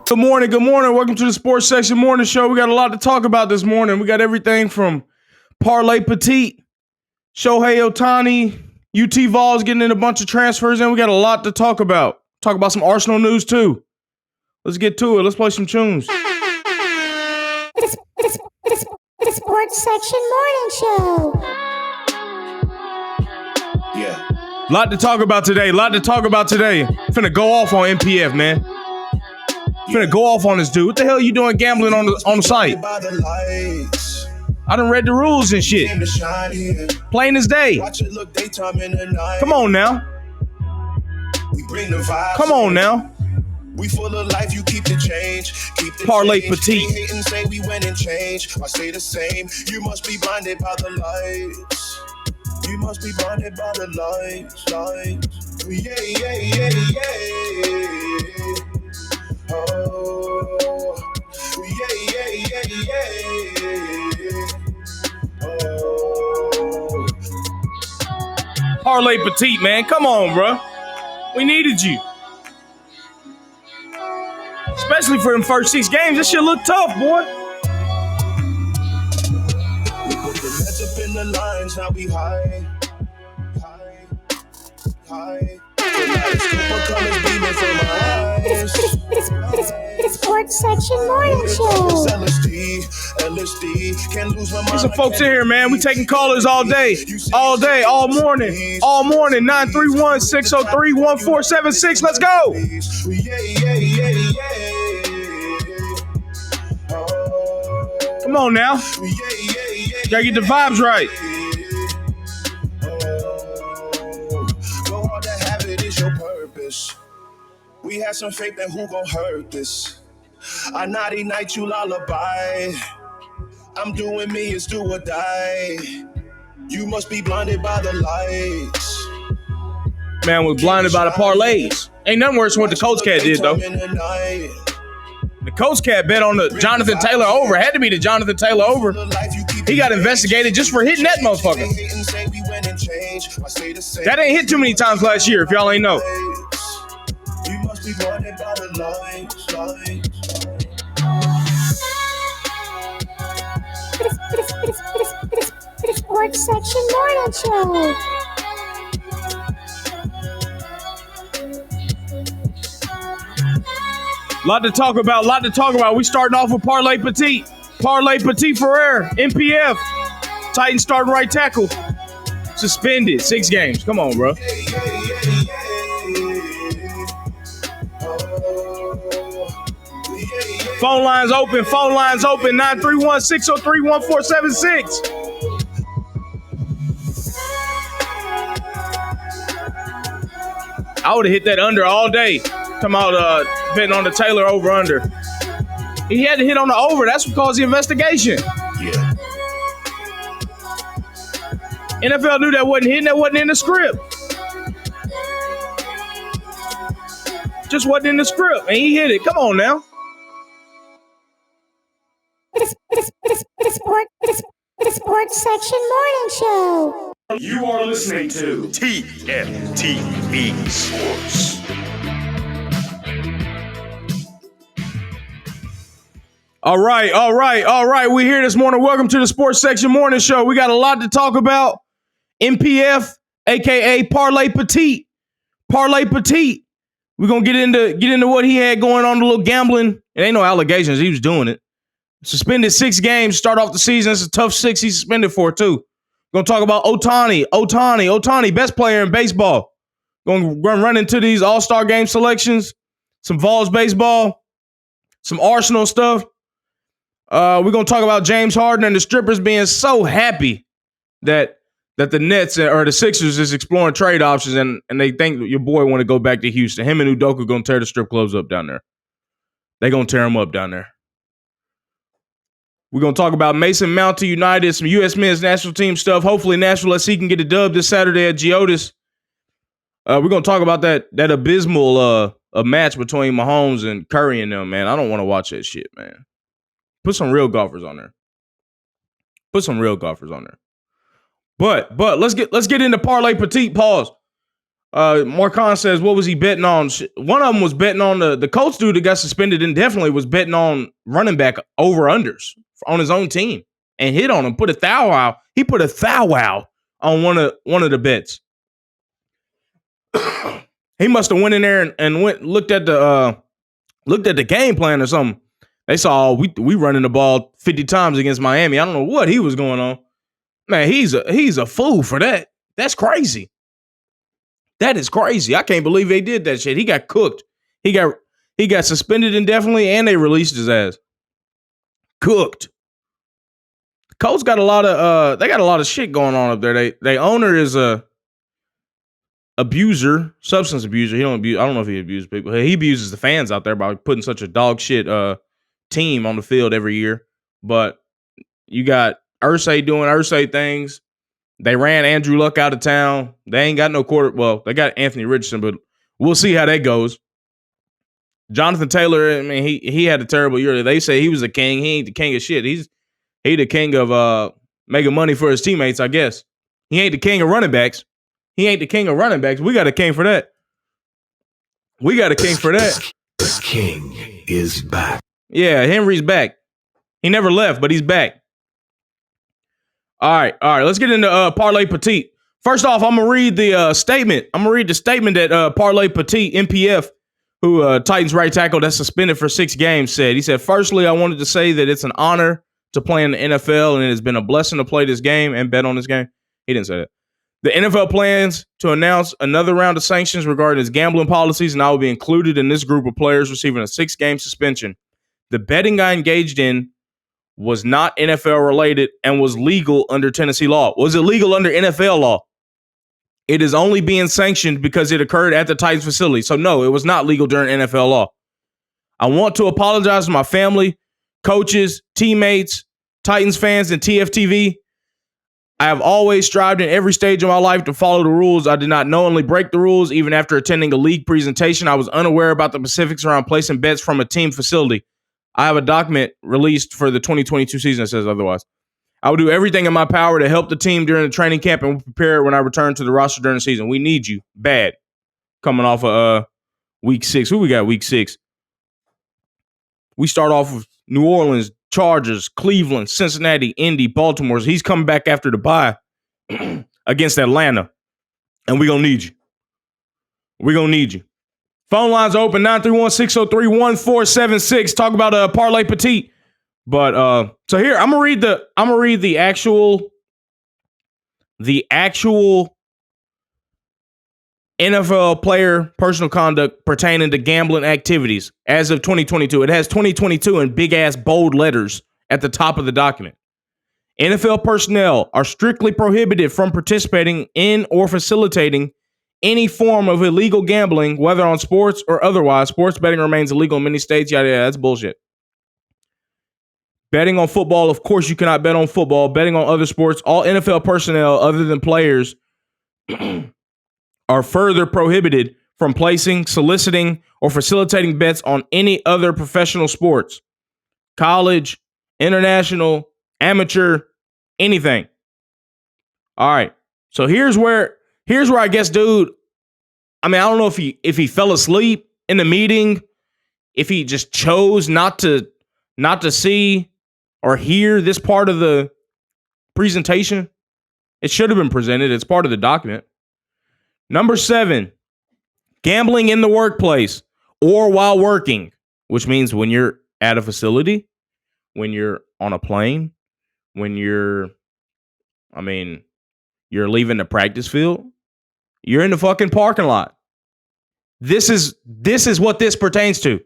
Good morning. Good morning. Welcome to the Sports Section Morning Show. We got a lot to talk about this morning. We got everything from Parlay-Petit, Shohei Ohtani, UT Vols getting in a bunch of transfers, and we got a lot to talk about. Talk about some Arsenal news, too. Let's get to it. Let's play some tunes. The Sports Section Morning Show. Yeah. Lot to talk about today. Finna go off on MPF, man. Finna go off on this dude. What the hell are you doing gambling on the site? I done read the rules and shit. Plain as day. Come on now. Come on now. We full of life, you keep the change. Keep the Parlay-Petit. Hate and say we went and change. I say the same. You must be blinded by the lights. You must be blinded by the lights. Yeah. Oh, yeah. Oh. Parlay-Petit, man. Come on, bro. We needed you. Especially for them first 6 games. This shit look tough, boy. We put the Nets up in the lines, now we high. The Sports Section Morning Show. There's some folks in here, man. We taking callers all day, all morning. 931-603-1476. Let's go. Come on now. Gotta get the vibes right. Go hard to have it is your purpose. We had some faith that who gon' hurt this. I naughty night you lullaby. I'm doing me, it's do or die. You must be blinded by the lights. Man was blinded by the parlays. Ain't nothing worse than what the Coach Cat did, though. The Coach Cat bet on the Jonathan Taylor over. Had to be the Jonathan Taylor over. He got investigated just for hitting that motherfucker. That ain't hit too many times last year, if y'all ain't know. You must be blinded by the lights. The Sports Section Morning Show. Lot to talk about. We starting off with Parlay-Petit. Parlay-Petit Ferrer, MPF. Titans starting right tackle. Suspended 6 games. Come on, bro. Phone lines open. 931-603-1476. I would have hit that under all day. Come out betting on the Taylor over under. He had to hit on the over. That's what caused the investigation. Yeah. NFL knew that wasn't hitting. That wasn't in the script. Just wasn't in the script, and he hit it. Come on now. The Sports Section Morning Show. You are listening to TFTV Sports. All right. We're here this morning. Welcome to the Sports Section Morning Show. We got a lot to talk about. MPF, aka Parlay-Petit. Parlay-Petit. We're gonna get into what he had going on, the little gambling. It ain't no allegations. He was doing it. Suspended 6 games, start off the season. It's a tough 6 he's suspended for, too. Gonna talk about Ohtani, best player in baseball. Gonna run into these all-star game selections, some Vols baseball, some Arsenal stuff. We're gonna talk about James Harden and the strippers being so happy that the Nets or the Sixers is exploring trade options and they think your boy want to go back to Houston. Him and Udoka gonna tear the strip clubs up down there. They gonna tear them up down there. We're going to talk about Mason Mount to United, some U.S. men's national team stuff. Hopefully Nashville SC can get a dub this Saturday at Geodis. We're going to talk about that abysmal match between Mahomes and Curry and them, man. I don't want to watch that shit, man. Put some real golfers on there. But let's get into Parlay-Petit. Pause. Marcon says, what was he betting on? One of them was betting on the Colts dude that got suspended indefinitely was betting on running back over-unders on his own team and hit on him, put a thou out. He put a thou out on one of the bets. He must have went in there and looked at the game plan or something. They saw we running the ball 50 times against Miami. I don't know what he was going on. Man, he's a fool for that. That's crazy. That is crazy. I can't believe they did that shit. He got cooked. He got suspended indefinitely, and they released his ass. Cooked. The Colts got a lot of shit going on up there. They owner is a abuser, substance abuser. He don't abuse. I don't know if he abuses people. He abuses the fans out there by putting such a dog shit team on the field every year. But you got Irsay doing Irsay things. They ran Andrew Luck out of town. They ain't got no quarter. Well, they got Anthony Richardson, but we'll see how that goes. Jonathan Taylor, I mean, he had a terrible year. They say he was a king. He ain't the king of shit. He the king of making money for his teammates, I guess. He ain't the king of running backs. We got a king for that. The king is back. Yeah, Henry's back. He never left, but he's back. All right. Let's get into Parlay-Petit. First off, I'm gonna read the statement. I'm gonna read the statement that Parlay-Petit, MPF, who Titans right tackle that's suspended for 6 games, said. He said, "Firstly, I wanted to say that it's an honor to play in the NFL, and it has been a blessing to play this game and bet on this game." He didn't say that. The NFL plans to announce another round of sanctions regarding its gambling policies, and I will be included in this group of players receiving a 6-game suspension. The betting I engaged in was not NFL related and was legal under Tennessee law. Was it legal under NFL law? It is only being sanctioned because it occurred at the Titans facility. So no, it was not legal during NFL law. I want to apologize to my family, coaches, teammates, Titans fans, and TFTV. I have always strived in every stage of my life to follow the rules. I did not knowingly break the rules. Even after attending a league presentation, I was unaware about the specifics around placing bets from a team facility. I have a document released for the 2022 season that says otherwise. I will do everything in my power to help the team during the training camp and will prepare when I return to the roster during the season. We need you bad. Coming off of week 6. Who we got week 6? We start off with New Orleans, Chargers, Cleveland, Cincinnati, Indy, Baltimore. He's coming back after the bye against Atlanta. And we're going to need you. Phone lines are open, 931-603-1476. Talk about Parlay-Petit. But so here, I'm gonna read the actual NFL player personal conduct pertaining to gambling activities as of 2022. It has 2022 in big ass bold letters at the top of the document. NFL personnel are strictly prohibited from participating in or facilitating any form of illegal gambling, whether on sports or otherwise. Sports betting remains illegal in many states. Yada, yada. That's bullshit. Betting on football, of course, you cannot bet on football. Betting on other sports, all NFL personnel other than players are further prohibited from placing, soliciting, or facilitating bets on any other professional sports. College, international, amateur, anything. All right. So here's where I guess, dude, I mean, I don't know if he fell asleep in the meeting, if he just chose not to see or hear this part of the presentation. It should have been presented. It's part of the document. Number 7, gambling in the workplace or while working, which means when you're at a facility, when you're on a plane, when you're leaving the practice field, you're in the fucking parking lot. This is what this pertains to.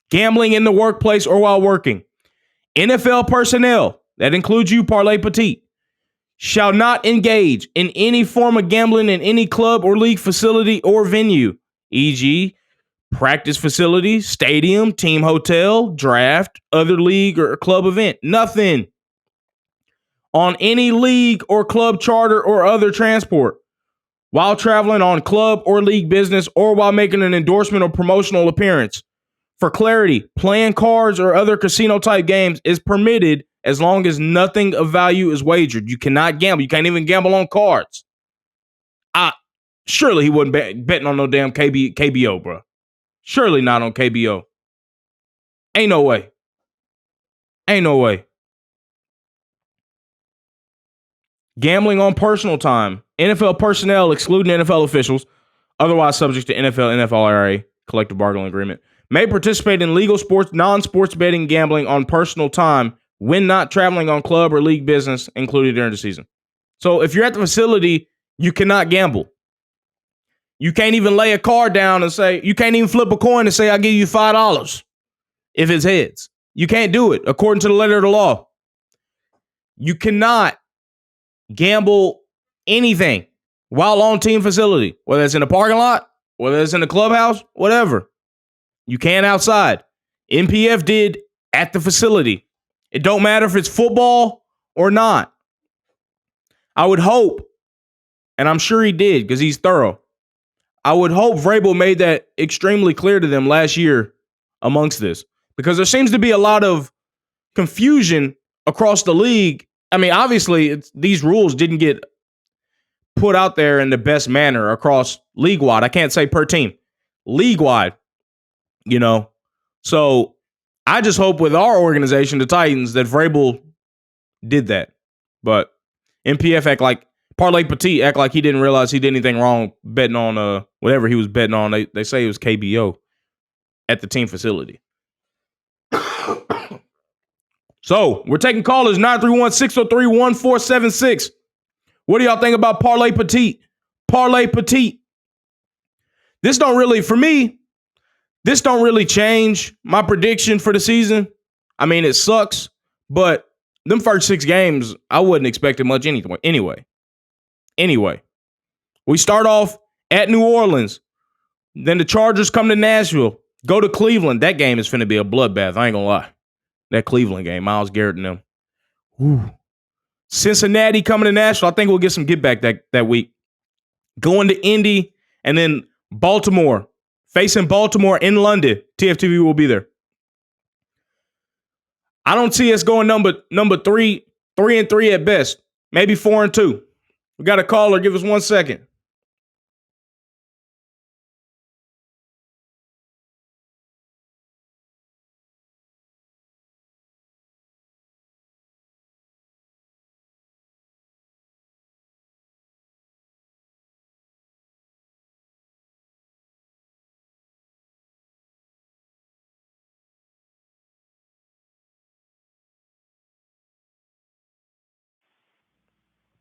Gambling in the workplace or while working. NFL personnel, that includes you, Parlay-Petit, shall not engage in any form of gambling in any club or league facility or venue, e.g., practice facility, stadium, team hotel, draft, other league or club event. Nothing. On any league or club charter or other transport, while traveling on club or league business, or while making an endorsement or promotional appearance. For clarity, playing cards or other casino-type games is permitted as long as nothing of value is wagered. You cannot gamble. You can't even gamble on cards. Surely he wasn't betting on no damn KBO, bro. Surely not on KBO. Ain't no way. Ain't no way. Gambling on personal time. NFL personnel, excluding NFL officials, otherwise subject to NFLRA collective bargaining agreement, may participate in legal sports, non-sports betting, gambling on personal time when not traveling on club or league business included during the season. So if you're at the facility, you cannot gamble. You can't even lay a card down and say, you can't even flip a coin and say, I'll give you $5 if it's heads. You can't do it according to the letter of the law. You cannot gamble anything while on team facility, whether it's in the parking lot, whether it's in the clubhouse, whatever. You can outside. NPF did at the facility. It don't matter if it's football or not. I would hope, and I'm sure he did because he's thorough, I would hope Vrabel made that extremely clear to them last year amongst this, because there seems to be a lot of confusion across the league. I mean, obviously, these rules didn't get put out there in the best manner across league-wide. I can't say per team. League-wide, you know. So I just hope with our organization, the Titans, that Vrabel did that. But MPF act like, Parlay-Petit act like he didn't realize he did anything wrong betting on whatever he was betting on. They say it was KBO at the team facility. So we're taking callers 931-603-1476. What do y'all think about Parlay-Petit? Parlay-Petit. This don't really change my prediction for the season. I mean, it sucks, but them first 6 games, I wouldn't expect it much anyway. Anyway, we start off at New Orleans. Then the Chargers come to Nashville. Go to Cleveland. That game is finna be a bloodbath. I ain't gonna lie. That Cleveland game, Myles Garrett and them. Whew. Cincinnati coming to Nashville. I think we'll get some get back that week. Going to Indy and then Baltimore. Facing Baltimore in London. TFTV will be there. I don't see us going number 3-3 at best. Maybe 4-2. We got a caller. Give us 1 second.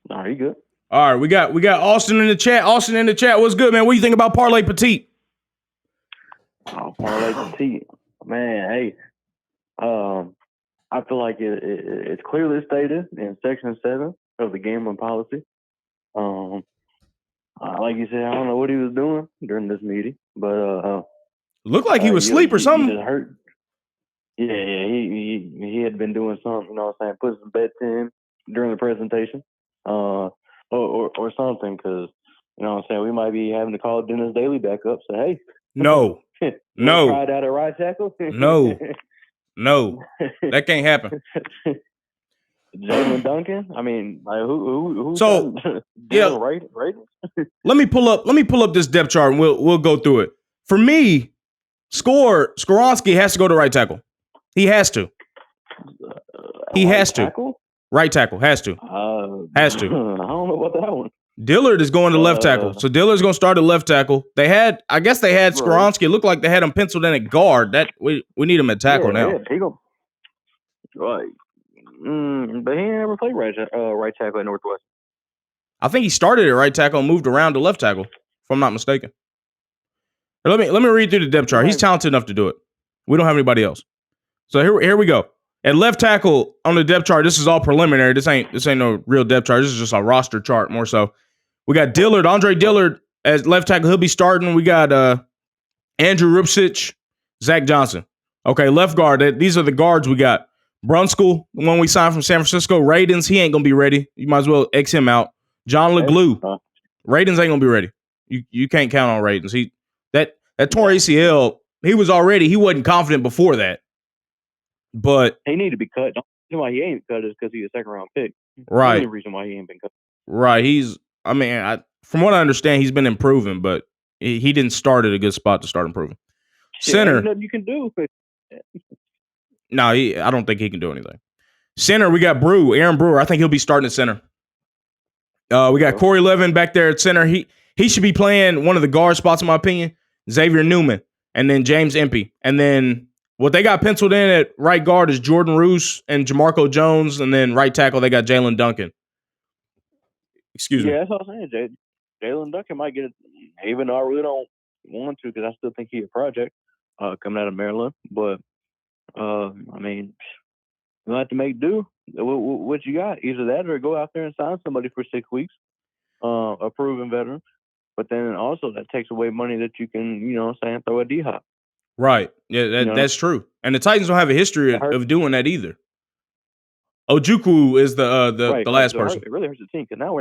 All right, you good? All right, we got Austin in the chat. Austin in the chat. What's good, man? What do you think about Parlay-Petit? Oh, Parlay-Petit. Man, hey. I feel like it's clearly stated in Section 7 of the gambling policy. Like you said, I don't know what he was doing during this meeting, but looked like he was asleep or something. He just hurt. Yeah, he had been doing something, you know what I'm saying, put some bets in during the presentation, or something, because, you know what I'm saying, we might be having to call Dennis Daly back up. So, hey. No. Tried out a right tackle? No. That can't happen. Jalen Duncan? I mean, like, who so, yeah. Right? Let me pull up this depth chart and we'll go through it. For me, Skoronski has to go to right tackle. He has to. He has to. Right tackle. Has to. Has to. I don't know about that one. Dillard is going to left tackle. So Dillard's going to start at left tackle. I guess they had Skoronski. It looked like they had him penciled in at guard. That we need him at tackle now. Yeah, right. But he never played right tackle at Northwestern. I think he started at right tackle and moved around to left tackle, if I'm not mistaken. Let me read through the depth chart. He's talented enough to do it. We don't have anybody else. So here we go. At left tackle on the depth chart, this is all preliminary. This ain't no real depth chart. This is just a roster chart more so. We got Dillard, Andre Dillard as left tackle. He'll be starting. We got Andrew Rupcich, Zach Johnson. Okay, left guard. These are the guards we got. Brunskill, the one we signed from San Francisco. Radens, he ain't going to be ready. You might as well X him out. John LeGlue. Radens ain't going to be ready. You can't count on Radens. That torn ACL, he wasn't confident before that. But he needed to be cut. The reason why he ain't cut is because he's a second-round pick. Right. The only reason why he ain't been cut. Right. from what I understand, he's been improving, but he didn't start at a good spot to start improving. Shit, Center, ain't nothing you can do. no, I don't think he can do anything. Center, we got Aaron Brewer. I think he'll be starting at center. We got Corey Levin back there at center. He should be playing one of the guard spots, in my opinion. Xavier Newman, and then James Empey. And then what they got penciled in at right guard is Jordan Roos and Jamarco Jones. And then right tackle, they got Jalen Duncan. Excuse me. Yeah, that's what I'm saying. Jalen Duncan might get it, even though I really don't want to, because I still think he's a project coming out of Maryland. But, I mean, you'll have to make do. What you got? Either that or go out there and sign somebody for 6 weeks, a proven veteran. But then also that takes away money that you can, throw at D-Hop. Right. Yeah, that's true. And the Titans don't have a history of doing that either. Ojukwu is the last person. It really hurts the team because now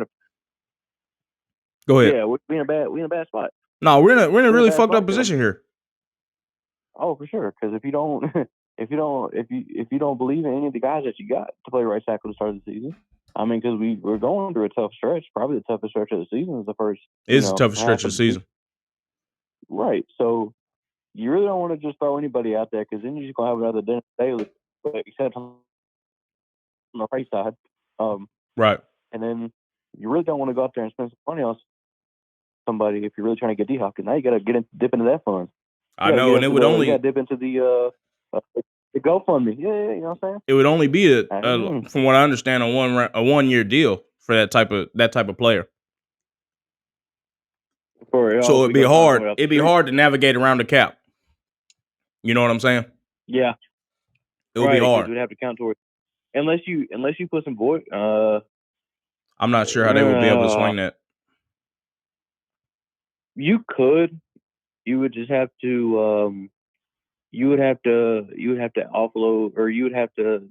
Go ahead. Yeah, we're in a bad spot. No, we're in a really fucked up position here. Oh, for sure. Because if you don't believe in any of the guys that you got to play right tackle to start the season, I mean, because we're going through a tough stretch. Probably the toughest stretch of the season is the first. It's the toughest stretch of the season. Right. So you really don't want to just throw anybody out there because then you're just gonna have another Dennis Daly, except on the right side. Right. And then you really don't want to go out there and spend some money on somebody if you're really trying to get D-Hop. Because now you got to dip into that fund. I know, and it would only dip into the GoFundMe. Yeah, you know what I'm saying. It would only be from what I understand, a 1 year deal for that type of player. So it'd be hard. It'd be hard to navigate around the cap. You know what I'm saying? Yeah, it would be hard. You'd have to count towards unless you put some void. I'm not sure how they would be able to swing that. You could. You would just have to. You would have to offload, or you would have to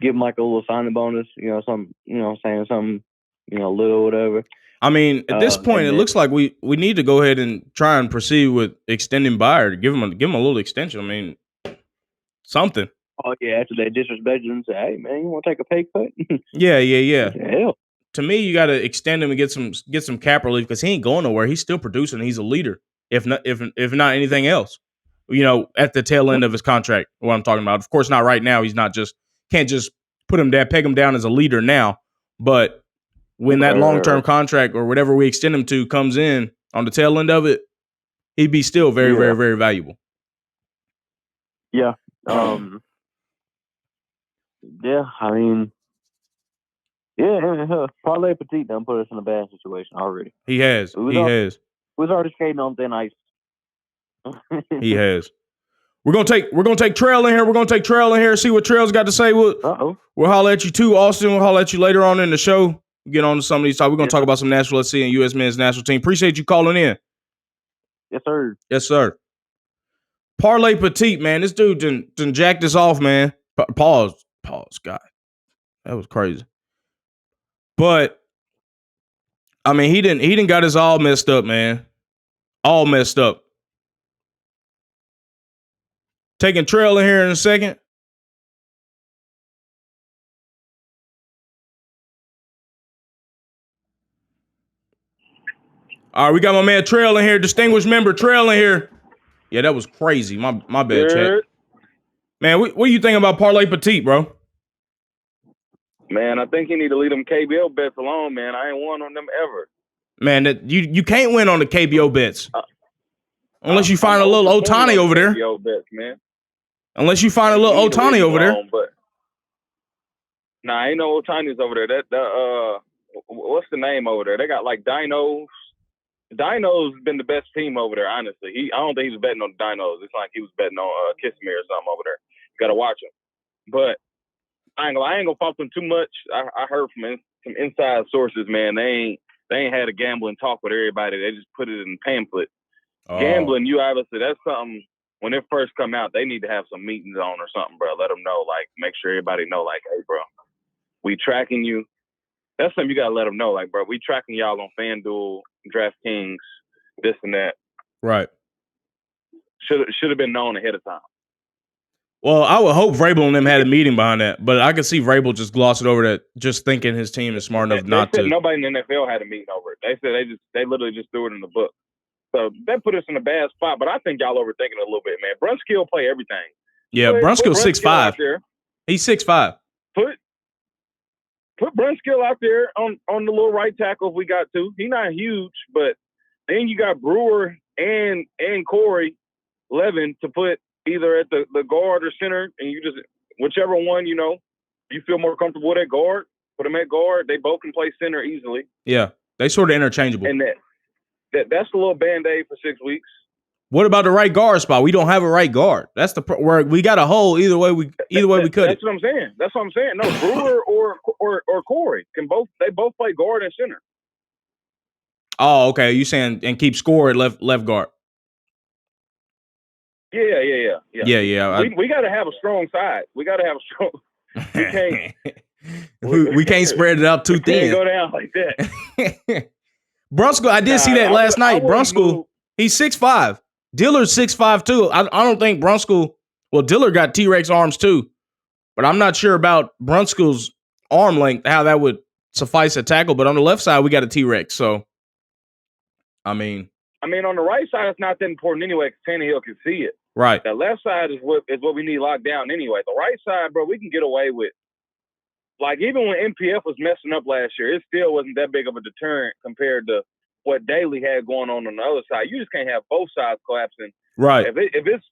give him like a little signing bonus. Something. Something. Little whatever. I mean, at this point, it looks like we need to go ahead and try and proceed with extending Byard. Give him a little extension. I mean, something. Oh yeah, after they disrespect him and say, "Hey man, you want to take a pay cut?" Yeah. Hell. To me, you got to extend him and get some cap relief because he ain't going nowhere. He's still producing. He's a leader, if not anything else. At the tail end of his contract, what I'm talking about. Of course, not right now. He's not can't just put him down, peg him down as a leader now. But when that long-term contract or whatever we extend him to comes in on the tail end of it, he'd be still very, very, very valuable. Yeah. Yeah. I mean. Yeah, Parlay-Petit done put us in a bad situation already. He has. We was already skating on thin ice. He has. We're gonna take Trell in here. We're gonna take Trell in here. See what Trell's got to say. We'll holler at you too, Austin. We'll holler at you later on in the show. Get on to some of these talk. We're gonna talk about some Nashville SC and U.S. men's national team. Appreciate you calling in. Yes, sir. Yes, sir. Parlay-Petit, man. This dude done jacked us off, man. Pause. God, that was crazy. But I mean, he didn't got us all messed up, man. All messed up. Taking Trell in here in a second. All right, we got my man Trell in here, distinguished member Trell in here. Yeah, that was crazy. My bad, chat. Man, what do you think about Parlay-Petit, bro? Man, I think he need to leave them KBO bets alone, man. I ain't won on them ever. Man, you can't win on the KBO bets. Unless you find a little Ohtani over there. KBO bets, man. Unless you find a little Ohtani over there. But nah, ain't no Ohtani's over there. What's the name over there? They got like Dinos. Dino's been the best team over there, honestly. I don't think he was betting on the Dinos. It's like he was betting on Kissimmee or something over there. You got to watch him. But I ain't gonna fault them too much. I heard from some inside sources, man. They ain't had a gambling talk with everybody. They just put it in the pamphlet. Oh. Gambling, obviously that's something. When it first come out, they need to have some meetings on or something, bro. Let them know, like, make sure everybody know, like, hey, bro, we tracking you. That's something you gotta let them know, like, bro, we tracking y'all on FanDuel, DraftKings, this and that. Right. Should have been known ahead of time. Well, I would hope Vrabel and them had a meeting behind that, but I could see Vrabel just gloss it over that, just thinking his team is smart enough not they said to. Nobody in the NFL had a meeting over it. They said they literally just threw it in the book. So that put us in a bad spot. But I think y'all overthinking it a little bit, man. Brunskill will play everything. Yeah, Brunskill's 6'5". There. He's 6'5". Put Brunskill out there on the little right tackle if we got to. He's not huge, but then you got Brewer and Corey Levin to put either at the guard or center, and you just whichever one you feel more comfortable with at guard, put them at guard. They both can play center easily. Yeah, they sort of interchangeable. And that's a little Band-Aid for 6 weeks. What about the right guard spot? We don't have a right guard. That's where we got a hole. Either way we could. That's what I'm saying. That's what I'm saying. No, Brewer or Corey they both play guard and center. Oh, okay. You saying and keep score at left guard? Yeah. We got to have a strong side. We got to have a strong. We can't spread it out too thin. Can't go down like that. Brunskill, I did see that last night. Brunskill, he's 6'5". Diller's 6'5" too. I don't think Brunskill. Well, Diller got T-Rex arms too, but I'm not sure about Brunskill's arm length, how that would suffice a tackle. But on the left side, we got a T-Rex. So, I mean, on the right side, it's not that important anyway because Tannehill can see it. Right. The left side is what we need locked down anyway. The right side, bro, we can get away with. Like, even when MPF was messing up last year, it still wasn't that big of a deterrent compared to what Daly had going on the other side. You just can't have both sides collapsing. Right. If it's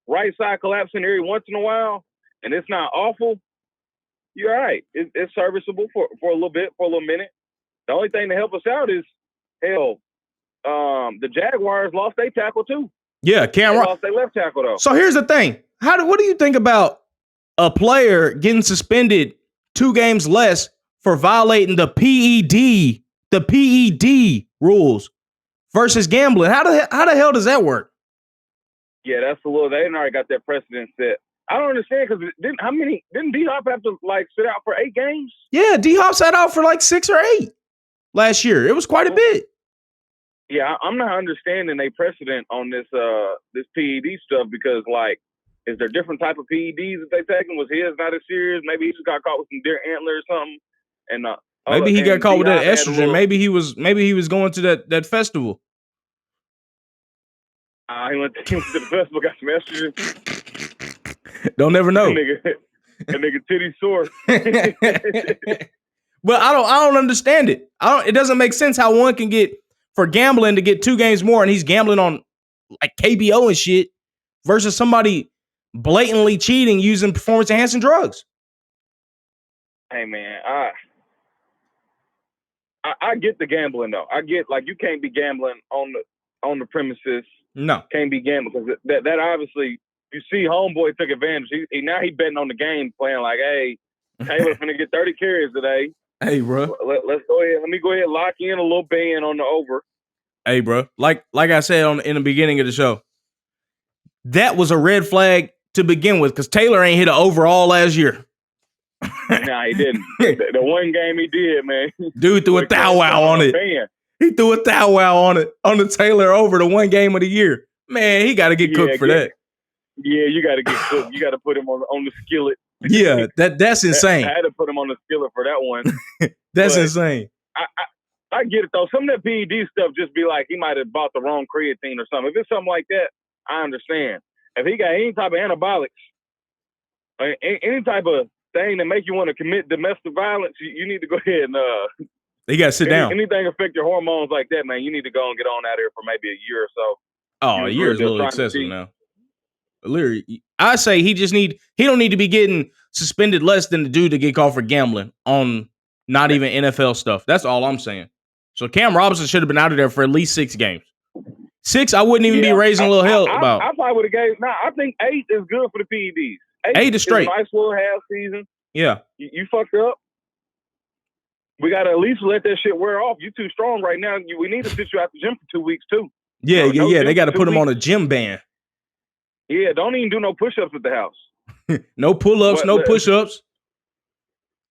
right side collapsing every once in a while and it's not awful, you're all right. It's serviceable for a little bit, for a little minute. The only thing to help us out is, the Jaguars lost their tackle too. Yeah, They lost their left tackle though. So here's the thing. What do you think about a player getting suspended 2 games less for violating the PED rules versus gambling? How the hell does that work? Yeah, that's a little. They already got that precedent set. I don't understand because didn't D-Hop have to sit out for 8 games? Yeah, D-Hop sat out for 6 or 8 last year. It was quite a bit. Yeah, I'm not understanding a precedent on this PED stuff because is there different type of PEDs that they taking? Was his not as serious? Maybe he just got caught with some deer antler or something. And maybe he got caught with that estrogen. Maybe he was going to that festival. He went to the festival, got some estrogen. Don't never know. That nigga titty sore. But I don't understand it. It doesn't make sense how one can get for gambling to get 2 games more, and he's gambling on KBO and shit, versus somebody blatantly cheating using performance enhancing drugs. Hey man, I get the gambling though. I get you can't be gambling on the premises. No, can't be gambling because that obviously you see homeboy took advantage. He now he betting on the game, playing hey, Taylor's gonna get 30 carries today. Hey, bro. Let's go ahead. Let me go ahead and lock in a little band on the over. Hey, bro. Like I said in the beginning of the show, that was a red flag to begin with because Taylor ain't hit an over all last year. Nah, he didn't. The one game he did, man. Dude threw a thou wow on it. He threw a thou wow on it on the Taylor over the one game of the year. Man, he got to get cooked for that. Yeah, you got to get cooked. You got to put him on the skillet. Yeah, that's insane. I had to put him on the skillet for that one. That's insane. I get it though. Some of that PED stuff just be he might have bought the wrong creatine or something. If it's something like that, I understand. If he got any type of antibiotics, any type of thing that make you want to commit domestic violence, you need to go ahead and you got to sit down. Anything affect your hormones like that, man, you need to go and get on out of here for maybe a year or so. Oh, a year is a little excessive now. Literally, I say he don't need to be getting suspended less than the dude to get caught for gambling on not even NFL stuff. That's all I'm saying. So Cam Robinson should have been out of there for at least 6 games. 6, I wouldn't even be raising a little hell about. I probably would have gave. I think 8 is good for the PEDs. 8 is straight. A nice little half season. Yeah. You fucked up. We got to at least let that shit wear off. You too strong right now. We need to sit you out the gym for 2 weeks too. Yeah, yeah. They got to put him on a gym ban. Yeah, don't even do no push-ups at the house. No pull-ups, no push-ups.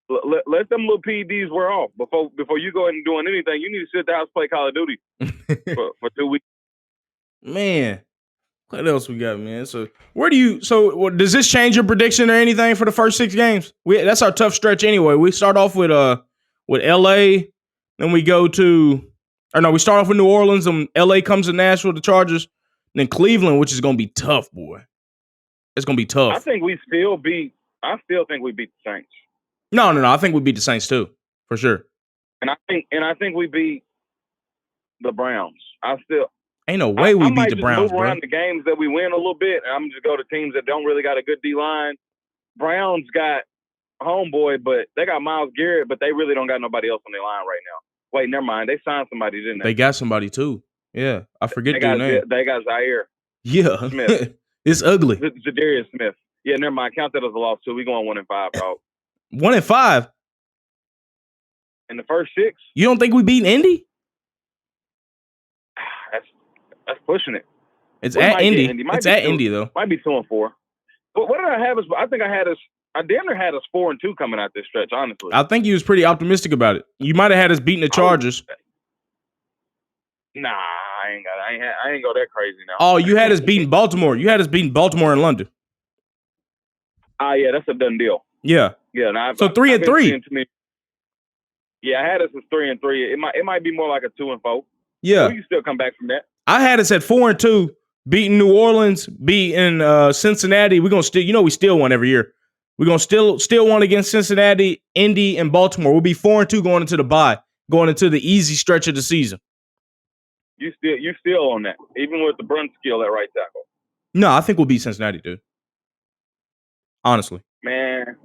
Let them little PEDs wear off before you go ahead and doing anything. You need to sit at the house and play Call of Duty for 2 weeks. Man, What else we got, man? So does this change your prediction or anything for the first 6 games? That's our tough stretch anyway. We start off with LA, then we go to, we start off with New Orleans, and LA comes to Nashville, the Chargers, then Cleveland, which is gonna be tough, boy. It's gonna be tough. I still think we beat the Saints. No. I think we beat the Saints too, for sure. And I think we beat the Browns. Ain't no way we beat the Browns, move bro. around the games that we win a little bit, and I'm just go to teams that don't really got a good D-line. Browns got homeboy, but they got Myles Garrett, but they really don't got nobody else on their line right now. Wait, never mind. They signed somebody, didn't they? They got somebody too. Yeah, I forget their name. They got Zaire. Yeah, Smith. It's ugly. Zadarius Smith. Yeah, never mind. Count that as a loss too. We going 1-5, dog. 1-5 in the first 6. You don't think we beat Indy? That's pushing it. It's at Indy. It's at Indy though. Might be 2-4. But what did I have? I think I damn near had us 4-2 coming out this stretch. Honestly, I think you was pretty optimistic about it. You might have had us beating the Chargers. Nah, I ain't go that crazy now. Oh, you had us beating Baltimore. You had us beating Baltimore in London. Yeah, that's a done deal. Yeah. Yeah. So 3-3. Yeah, I had us as 3-3. It might be more like a 2-4. Yeah. So you still come back from that. I had us at 4-2, beating New Orleans, beating Cincinnati. We're gonna still, we still won every year. We're gonna still won against Cincinnati, Indy, and Baltimore. We'll be 4-2 going into the bye, going into the easy stretch of the season. You still on that, even with the Brun skill at right tackle. No, I think we'll beat Cincinnati, dude. Honestly. Man.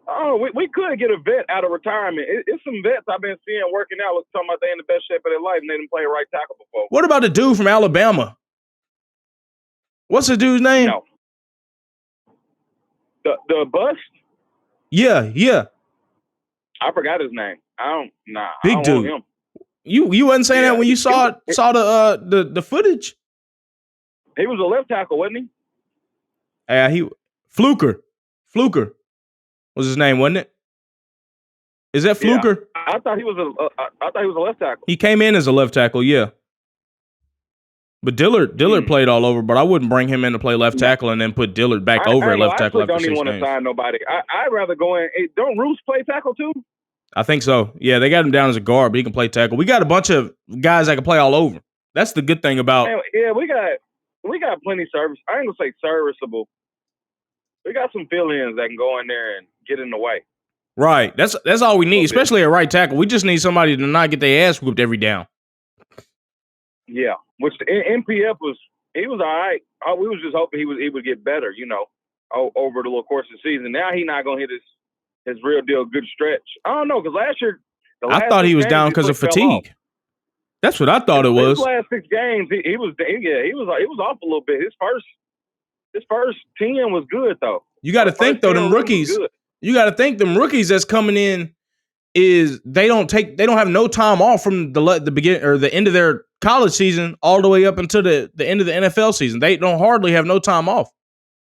Oh, we could get a vet out of retirement. It's some vets I've been seeing working out. Talking about they in the best shape of their life and they didn't play a right tackle before. What about the dude from Alabama? What's the dude's name? No. The bust? Yeah. I forgot his name. Big dude. Him. You wasn't saying that when you saw the footage? He was a left tackle, wasn't he? Fluker was his name, wasn't it? Is that Fluker? Yeah. I thought he was a left tackle. He came in as a left tackle, yeah. But Dillard played all over, but I wouldn't bring him in to play left tackle and then put Dillard back over at left tackle after 6 games. I don't even want to sign nobody. I'd rather go in. Don't Roos play tackle too? I think so. Yeah, they got him down as a guard, but he can play tackle. We got a bunch of guys that can play all over. That's the good thing about. Yeah, we got plenty of service. I ain't gonna say serviceable. We got some fill-ins that can go in there and get in the way. Right. That's all we need, especially at right tackle. We just need somebody to not get their ass whooped every down. Yeah, which the MPF was all right. We was just hoping he would get better, over the little course of the season. Now he not gonna hit his real deal good stretch. I don't know, because last year I thought he was down because of fatigue. That's what I thought it was. His last 6 games, he was off a little bit. His first 10 was good though. You got to think though, them rookies. You got to think them rookies that's coming in is they don't have no time off from the beginning or the end of their college season all the way up until the end of the NFL season. They don't hardly have no time off.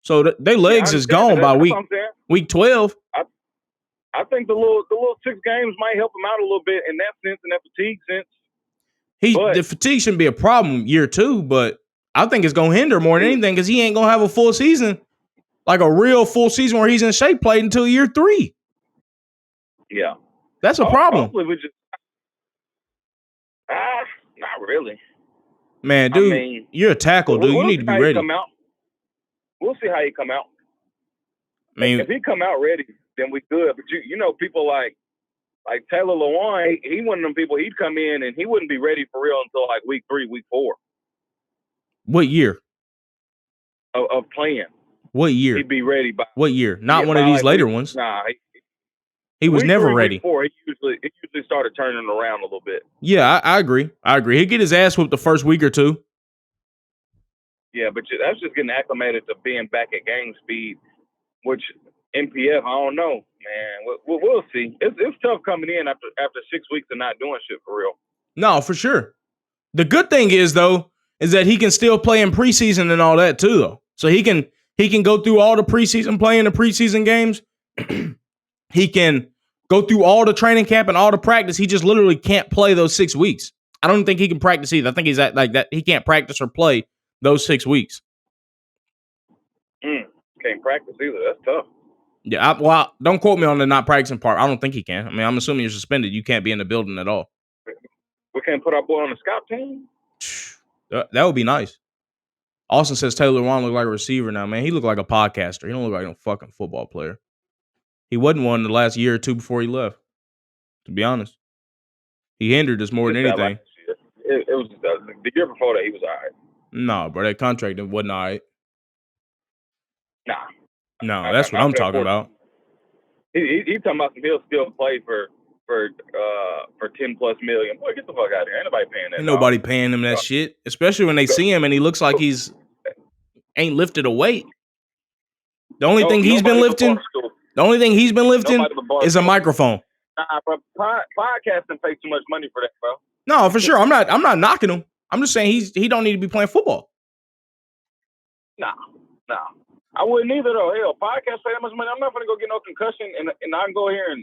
So their legs is gone by week 12. I think the little 6 games might help him out a little bit in that sense, in that fatigue sense. The fatigue shouldn't be a problem year 2, but I think it's gonna hinder more than anything because he ain't gonna have a full season, like a real full season where he's in shape played until year 3. Yeah, that's a problem. Hopefully we just not really. Man, dude, you're a tackle, dude. You need to be ready. We'll see how he come out. I mean, if he come out ready, then we good. But people like Taylor Lewan, he one of them people. He'd come in and he wouldn't be ready for real until like week 3, week 4. What year? Of playing. What year? He'd be ready by. What year? Not one of these later ones. Nah, he was never ready. Week 4, he usually started turning around a little bit. Yeah, I agree. He'd get his ass whooped the first week or 2. Yeah, but that's just getting acclimated to being back at game speed, which MPF, I don't know, man. We'll see. It's tough coming in after 6 weeks of not doing shit for real. No, for sure. The good thing is though, is that he can still play in preseason and all that too, though. So he can go through all the preseason, playing the preseason games. He can go through all the training camp and all the practice. He just literally can't play those 6 weeks. I don't think he can practice either. I think he's like that. He can't practice or play those 6 weeks. can't practice either. That's tough. Yeah, well, don't quote me on the not practicing part. I don't think he can. I mean, I'm assuming you're suspended. You can't be in the building at all. We can't put our boy on the scout team. That would be nice. Austin says Taylor Wan look like a receiver now, man. He looked like a podcaster. He don't look like a fucking football player. He wasn't one the last year or two before he left, to be honest. He hindered us more than anything. It was the year before that, he was all right. No, bro, that contract wasn't all right. Nah. No, that's what I'm talking about. He talking about he'll still play for 10+ million. Boy, get the fuck out of here. Ain't nobody paying that. Ain't nobody paying him that shit. Especially when they see him and he looks like he's ain't lifted a weight. The only thing he's been lifting is a microphone. Nah, bro, podcasting pays too much money for that, bro. No, for sure. I'm not knocking him. I'm just saying he don't need to be playing football. Nah. I wouldn't either though. Hell, podcast pay that much money. I'm not gonna go get no concussion and I can go here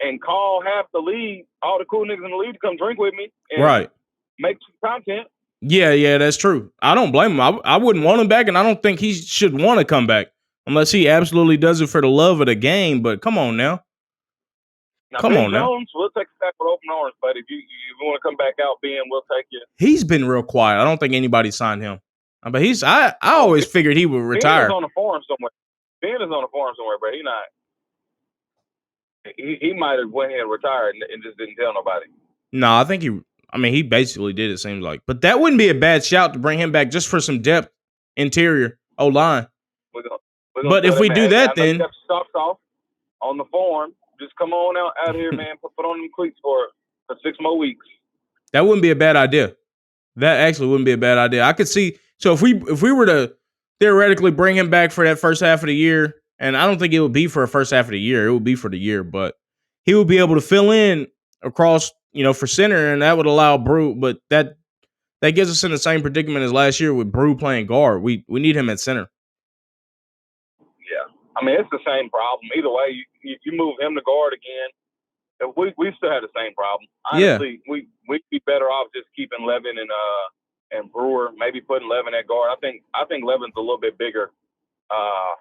and call half the league, all the cool niggas in the league to come drink with me and right. Make some content. Yeah, that's true. I don't blame him. I wouldn't want him back, and I don't think he should want to come back unless he absolutely does it for the love of the game. But come on now. Come on now. We'll take a step with open arms, but if you want to come back out, we'll take you. He's been real quiet. I don't think anybody signed him. But I always figured he would retire. Ben is on the forum somewhere, but he's not. He might have went ahead and retired and just didn't tell nobody. No, I think he basically did, it seems like. But that wouldn't be a bad shout to bring him back just for some depth, interior, O-line. But if we do that, then socks off on the forum. Just come on out here, man. Put on them cleats for 6 more weeks. That wouldn't be a bad idea. That actually wouldn't be a bad idea. I could see. So if we were to theoretically bring him back for that first half of the year, and I don't think it would be for the first half of the year. It would be for the year, but he would be able to fill in across, for center, and that would allow Brew. But that gets us in the same predicament as last year with Brew playing guard. We need him at center. Yeah, I mean it's the same problem. Either way, you move him to guard again. We still have the same problem. Honestly, we'd be better off just keeping Levin and Brewer, maybe putting Levin at guard. I think Levin's a little bit bigger.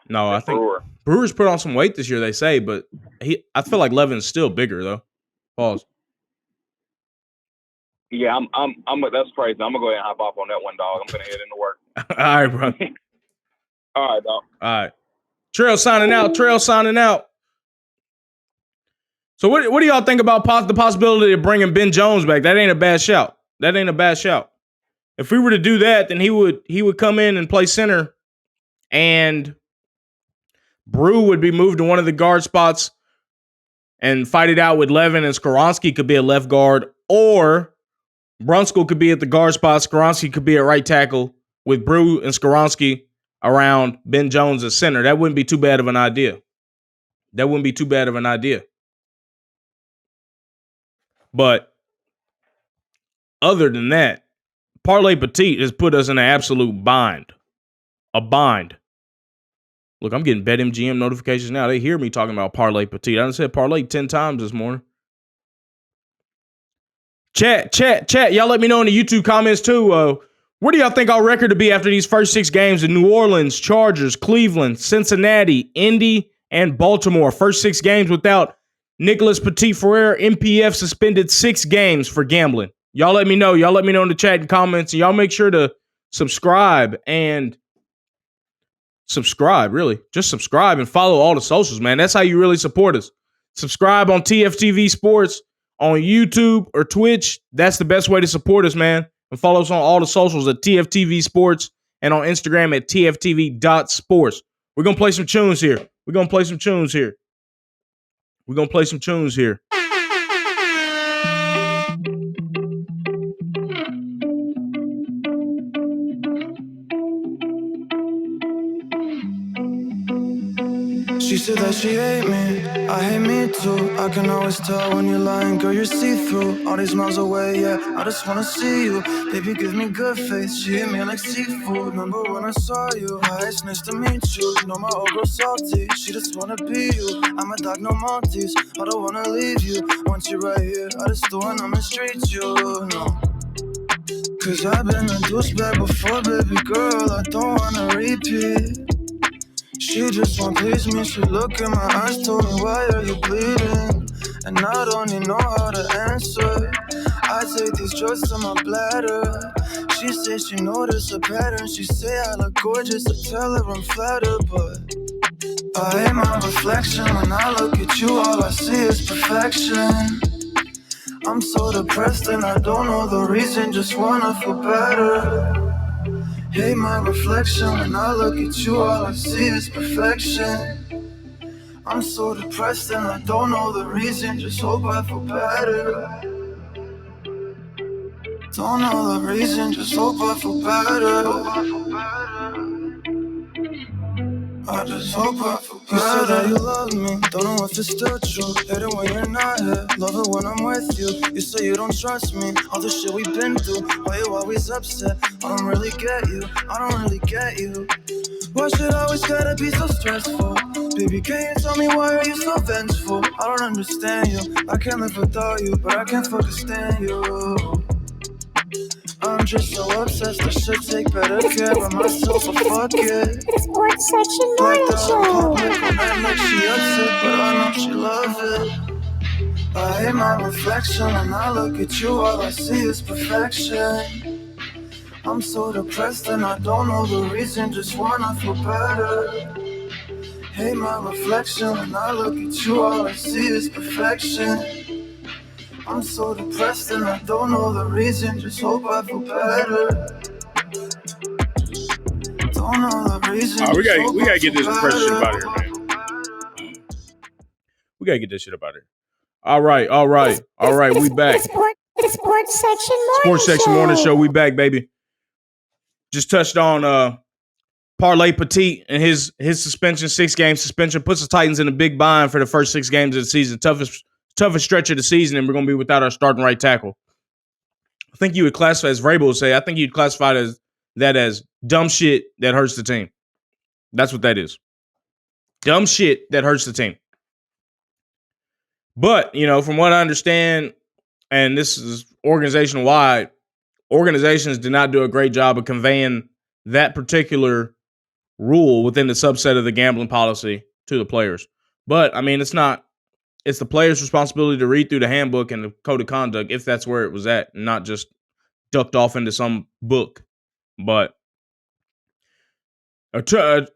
No, I think Brewer's put on some weight this year, they say, but I feel like Levin's still bigger though. Pause. Yeah, that's crazy. I'm gonna go ahead and hop off on that one, dog. I'm gonna head into work. All right, bro. All right, dog. All right. Trell signing out. So what do y'all think about the possibility of bringing Ben Jones back? That ain't a bad shout. If we were to do that, then he would come in and play center, and Brew would be moved to one of the guard spots and fight it out with Levin, and Skoronski could be a left guard, or Brunskill could be at the guard spot. Skoronski could be at right tackle with Brew and Skoronski around Ben Jones at center. That wouldn't be too bad of an idea. But other than that, Parlay-Petit has put us in an absolute bind. A bind. Look, I'm getting BetMGM notifications now. They hear me talking about Parlay-Petit. I done said parlay 10 times this morning. Chat. Y'all let me know in the YouTube comments too. Where do y'all think our record to be after these first 6 games in New Orleans, Chargers, Cleveland, Cincinnati, Indy, and Baltimore? First 6 games without Nicholas Petit-Frere. MPF suspended 6 games for gambling. Y'all let me know. Y'all let me know in the chat and comments. And y'all make sure to subscribe, really. Just subscribe and follow all the socials, man. That's how you really support us. Subscribe on TFTV Sports on YouTube or Twitch. That's the best way to support us, man. And follow us on all the socials at TFTV Sports and on Instagram at TFTV.sports. We're going to play some tunes here. She said that she hate me, I hate me too. I can always tell when you're lying, girl, you're see-through. All these miles away, yeah, I just wanna see you. Baby, give me good faith, she hit me like seafood. Remember when I saw you, hi, it's nice to meet you. Know my old girl salty, she just wanna be you. I'm a dog, no Monties, I don't wanna leave you. Once you're right here, I just don't wanna mistreat you, no. Cause I've been a douchebag before, baby girl, I don't wanna repeat. She just won't please me. She look in my eyes, told me, why are you bleeding? And I don't even know how to answer. I take these drugs to my bladder. She says she noticed a pattern. She say I look gorgeous. I tell her I'm flattered, but I hate my reflection. When I look at you, all I see is perfection. I'm so depressed and I don't know the reason. Just wanna feel better. Hate my reflection. When I look at you, all I see is perfection. I'm so depressed and I don't know the reason. Just hope I feel better. Don't know the reason, just hope I feel better. I just hope I feel better. You say that you love me, don't know if it's still true. Hate it when you're not here, love it when I'm with you. You say you don't trust me, all the shit we've been through. Why you always upset? I don't really get you, I don't really get you. Why should I always gotta be so stressful? Baby, can you tell me why are you so vengeful? I don't understand you, I can't live without you, but I can't fucking stand you. I'm just so obsessed, I should take better care of myself, but fuck it. The Sports Section Morning Show. I know she upset, but I know she love it. I hate my reflection, when I look at you, all I see is perfection. I'm so depressed and I don't know the reason, just wanna feel better. Hate my reflection, when I look at you, all I see is perfection. I'm so depressed and I don't know the reason, just hope I feel better. Don't know the reason. We gotta get this fresh shit out of here, man. We gotta get this shit out of here. All right. We back. The Sports Section Morning Show. We back, baby. Just touched on Parlay-Petit and his suspension, 6-game suspension, puts the Titans in a big bind for the first 6 games of the season. Toughest stretch of the season, and we're going to be without our starting right tackle. I think you would classify, as Vrabel would say, I think you'd classify that as dumb shit that hurts the team. That's what that is. Dumb shit that hurts the team. But, from what I understand, and this is organization-wide, organizations did not do a great job of conveying that particular rule within the subset of the gambling policy to the players. But, it's the player's responsibility to read through the handbook and the code of conduct if that's where it was at, and not just ducked off into some book. But a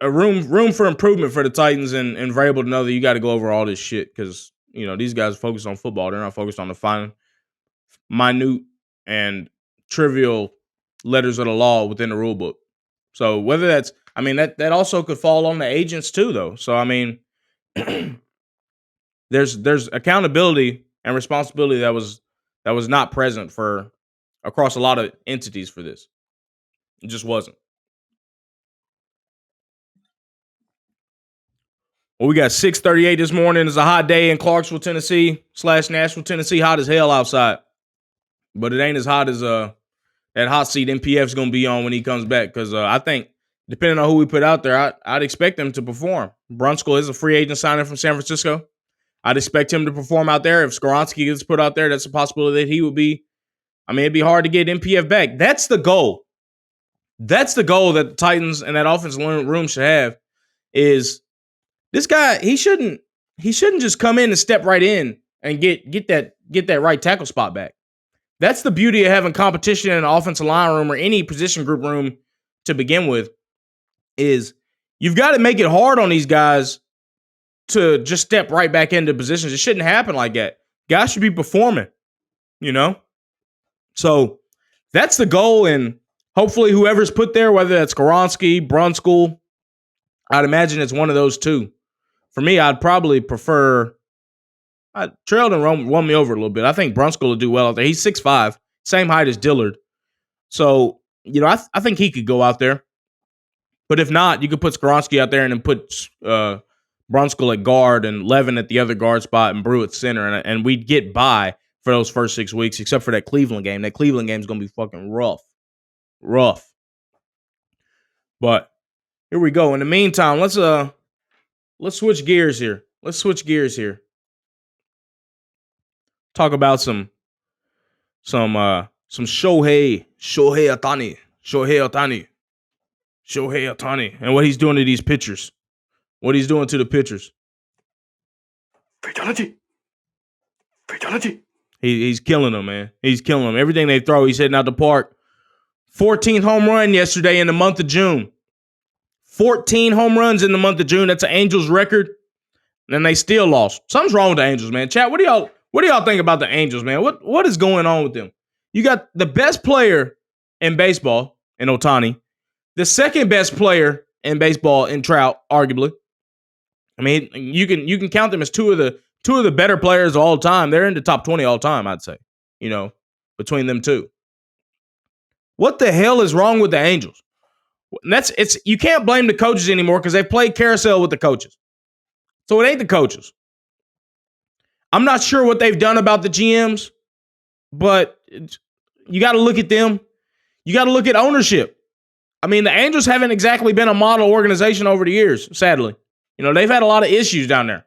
room for improvement for the Titans, and Vrabel to know that you got to go over all this shit because these guys are focused on football. They're not focused on the fine, minute, and trivial letters of the law within the rule book. So whether that's, that also could fall on the agents too, though. So There's accountability and responsibility that was not present for across a lot of entities for this. It just wasn't. Well, we got 6:38 this morning. It's a hot day in Clarksville, Tennessee / Nashville, Tennessee. Hot as hell outside, but it ain't as hot as that hot seat MPF's gonna be on when he comes back. Because I think depending on who we put out there, I'd expect them to perform. Brunskill is a free agent signing from San Francisco. I'd expect him to perform out there. If Skoronski gets put out there, that's a possibility that he would be. It'd be hard to get MPF back. That's the goal. That's the goal that the Titans and that offensive room should have. Is this guy? He shouldn't just come in and step right in and get that right tackle spot back. That's the beauty of having competition in an offensive line room or any position group room to begin with. Is you've got to make it hard on these guys to just step right back into positions. It shouldn't happen like that. Guys should be performing, So that's the goal, and hopefully whoever's put there, whether that's Skoronski, Brunskill, I'd imagine it's one of those two. For me, I'd probably prefer Trell and won me over a little bit. I think Brunskill will do well out there. He's 6'5", same height as Dillard. So, I think he could go out there. But if not, you could put Skoronski out there and then put Brunskill at guard and Levin at the other guard spot and Brew at center. And we'd get by for those first 6 weeks, except for that Cleveland game. That Cleveland game is going to be fucking rough. But here we go. In the meantime, let's switch gears here. Talk about some Shohei Ohtani and what he's doing to these pitchers. what he's doing to the pitchers. Fatality. He's killing them, man. He's killing them. Everything they throw, he's hitting out the park. 14th home run yesterday in the month of June. 14 home runs in the month of June. That's an Angels record. And they still lost. Something's wrong with the Angels, man. Chat, what do y'all think about the Angels, man? What is going on with them? You got the best player in baseball in Ohtani, the second best player in baseball in Trout, arguably. I mean, you can count them as two of the better players of all time. They're in the top 20 all time, I'd say. You know, between them two. What the hell is wrong with the Angels? You can't blame the coaches anymore because they've played carousel with the coaches. So it ain't the coaches. I'm not sure what they've done about the GMs, but you got to look at them. You got to look at ownership. I mean, the Angels haven't exactly been a model organization over the years, sadly. You know, they've had a lot of issues down there.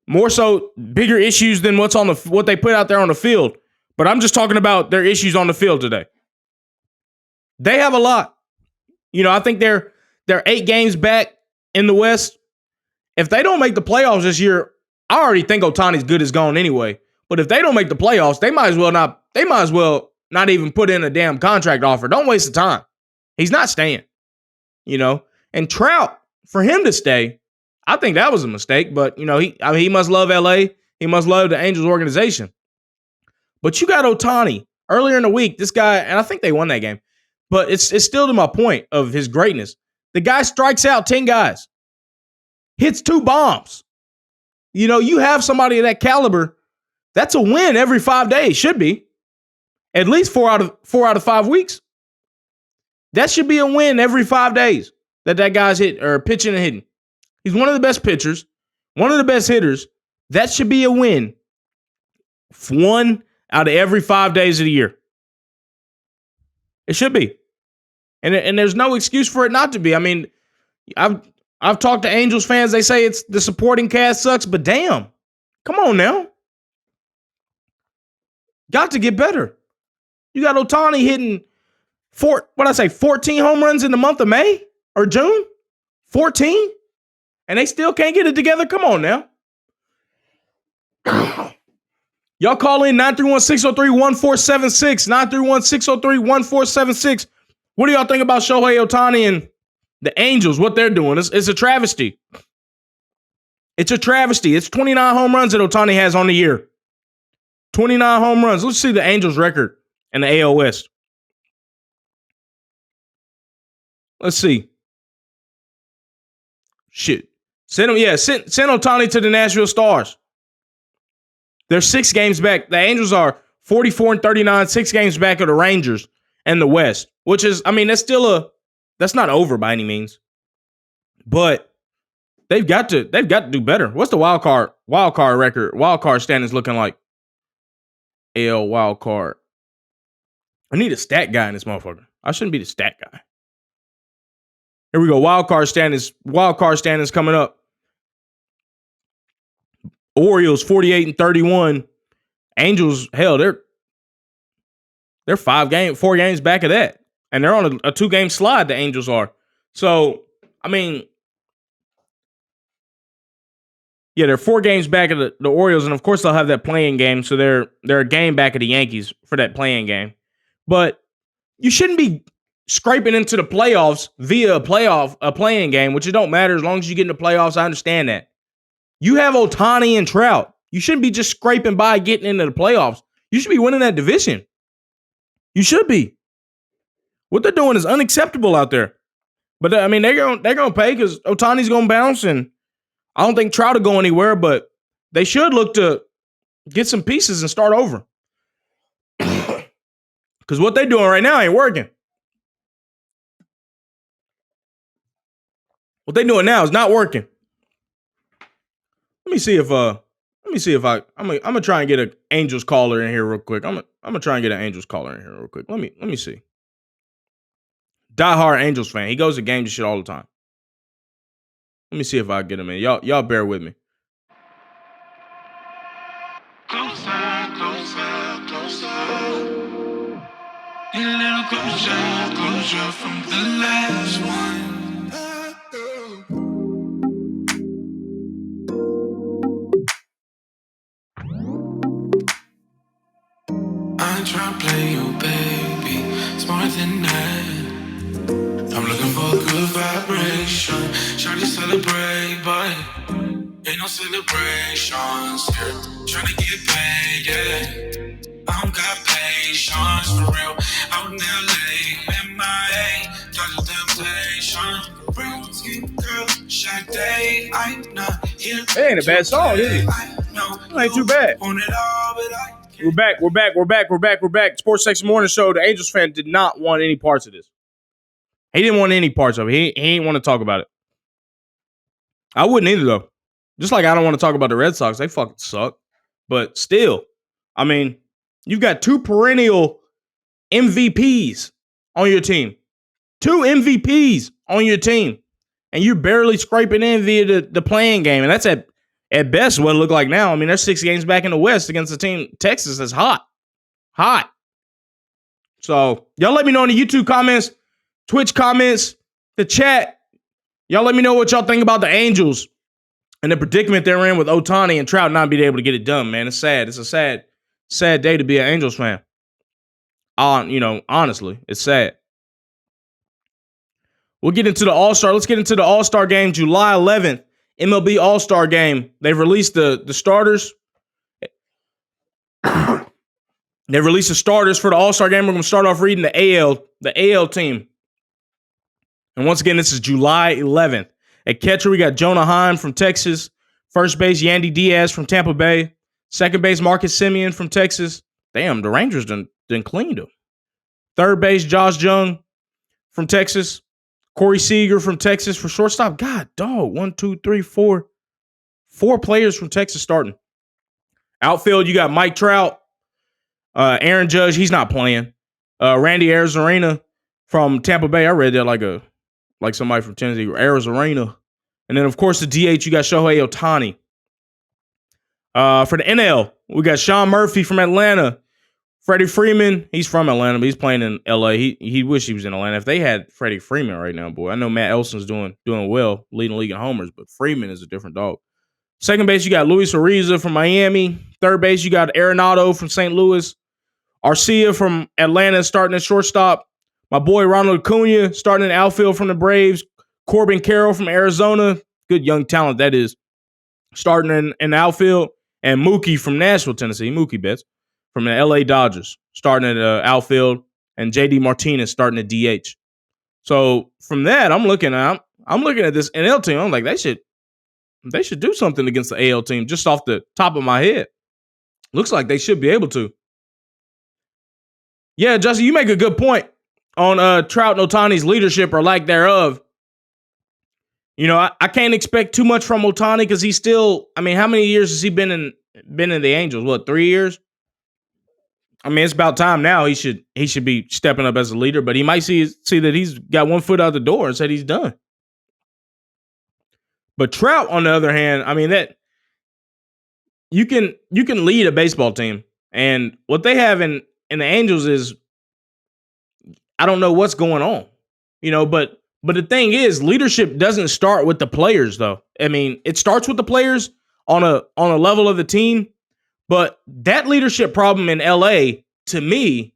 More so, bigger issues than what they put out there on the field. But I'm just talking about their issues on the field today. They have a lot. You know, I think they're 8 games back in the West. If they don't make the playoffs this year, I already think Ohtani's good as gone anyway. But if they don't make the playoffs, they might as well not even put in a damn contract offer. Don't waste the time. He's not staying. You know? And Trout, for him to stay, I think that was a mistake. But, you know, he must love LA. He must love the Angels organization. But you got Ohtani earlier in the week. This guy, and I think they won that game. But it's still to my point of his greatness. The guy strikes out 10 guys. Hits 2 bombs. You know, you have somebody of that caliber, that's a win every 5 days. Should be. At least 4 out of 5 weeks. That should be a win every 5 days that guy's hit or pitching and hitting. He's one of the best pitchers, one of the best hitters. That should be a win. 1 out of every 5 days of the year. It should be. And there's no excuse for it not to be. I mean, I've talked to Angels fans. They say it's the supporting cast sucks, but damn, come on now. Got to get better. You got Ohtani hitting 14 home runs in the month of May or June? 14? And they still can't get it together? Come on now. Y'all call in 931-603-1476, 931-603-1476. What do y'all think about Shohei Ohtani and the Angels, what they're doing? It's a travesty. It's a travesty. It's 29 home runs that Ohtani has on the year. 29 home runs. Let's see the Angels' record in the AL West. Let's see. Shit. Send Ohtani to the Nashville Stars. They're 6 games back. The Angels are 44-39, 6 games back of the Rangers and the West, which is, I mean, that's not over by any means. But they've got to do better. What's the wild card record? Wild card standings looking like? AL wild card. I need a stat guy in this motherfucker. I shouldn't be the stat guy. Here we go. Wild card standings coming up. Orioles 48-31. Angels, hell, they're 4 games back of that. And they're on a 2-game slide, the Angels are. So, I mean, yeah, they're 4 games back of the Orioles, and of course they'll have that playing game, so they're a game back of the Yankees for that playing game. But you shouldn't be scraping into the playoffs via a playing game, which it don't matter as long as you get in the playoffs. I understand that. You have Ohtani and Trout. You shouldn't be just scraping by getting into the playoffs. You should be winning that division. You should be. What they're doing is unacceptable out there. But I mean, they're gonna pay because Ohtani's gonna bounce, and I don't think Trout will go anywhere. But they should look to get some pieces and start over. Because what they're doing right now ain't working. What they're doing now is not working. Let me see if I'm gonna try and get an Angels caller in here real quick. I'm gonna try and get an Angels caller in here real quick. Let me see. Diehard Angels fan. He goes to games and shit all the time. Let me see if I get him in. Y'all bear with me. Closer, closer, closer. A little closer, closer from the last one. ain't tryna play you, baby. It's more than that. I'm looking for a good vibration. Shawty celebrate, but ain't no celebrations here. Tryna get paid, yeah. I don't got patience for real. Out in LA, MIA, dodge temptation. Real skin girl, Sade, I'm not here. It ain't a bad song, is it? It ain't too bad. We're back. Sports Section Morning Show. The Angels fan did not want any parts of this. He didn't want any parts of it. He ain't want to talk about it. I wouldn't either, though. Just like I don't want to talk about the Red Sox. They fucking suck. But still, I mean, you've got 2 perennial MVPs on your team. 2 MVPs on your team. And you're barely scraping in via the playing game. And that's at best what it look like now. I mean, there's 6 games back in the West against the team Texas that's hot. Hot. So, y'all let me know in the YouTube comments, Twitch comments, the chat. Y'all let me know what y'all think about the Angels and the predicament they're in with Ohtani and Trout not being able to get it done, man. It's sad. It's a sad day to be an Angels fan. Honestly, it's sad. We'll get into the All-Star. Let's get into the All-Star game, July 11th, MLB All-Star game. They've released the starters. They've released the starters for the All-Star game. We're going to start off reading the AL team. And once again, this is July 11th. At catcher, we got Jonah Heim from Texas. First base, Yandy Diaz from Tampa Bay. Second base, Marcus Semien from Texas. Damn, the Rangers done cleaned him. Third base, Josh Jung from Texas. Corey Seager from Texas for shortstop. God, dog. 1, 2, 3, 4. 4 players from Texas starting. Outfield, you got Mike Trout. Aaron Judge, he's not playing. Randy Arozarena from Tampa Bay. I read that like somebody from Tennessee. Arozarena. And then, of course, the DH, you got Shohei Ohtani. For the NL, we got Sean Murphy from Atlanta. Freddie Freeman, he's from Atlanta, but he's playing in LA. He wish he was in Atlanta. If they had Freddie Freeman right now, boy. I know Matt Elson's doing well, leading the league in homers, but Freeman is a different dog. Second base, you got Luis Ariza from Miami. Third base, you got Arenado from St. Louis. Arcia from Atlanta starting at shortstop. My boy Ronald Acuna starting in outfield from the Braves. Corbin Carroll from Arizona. Good young talent that is. Starting in outfield. And Mookie from Nashville, Tennessee. Mookie Betts from the LA Dodgers. Starting at outfield. And JD Martinez starting at DH. So from that, I'm looking at this NL team. I'm like, they should do something against the AL team just off the top of my head. Looks like they should be able to. Yeah, Justin, you make a good point on Trout and Ohtani's leadership or lack thereof. You know, I can't expect too much from Ohtani because he's still. I mean, how many years has he been in the Angels? What, 3 years? I mean, it's about time now. He should be stepping up as a leader, but he might see that he's got one foot out the door and said he's done. But Trout, on the other hand, I mean that you can lead a baseball team, and what they have in the Angels is I don't know what's going on, but the thing is, leadership doesn't start with the players, though. I mean, it starts with the players on a level of the team, but that leadership problem in LA to me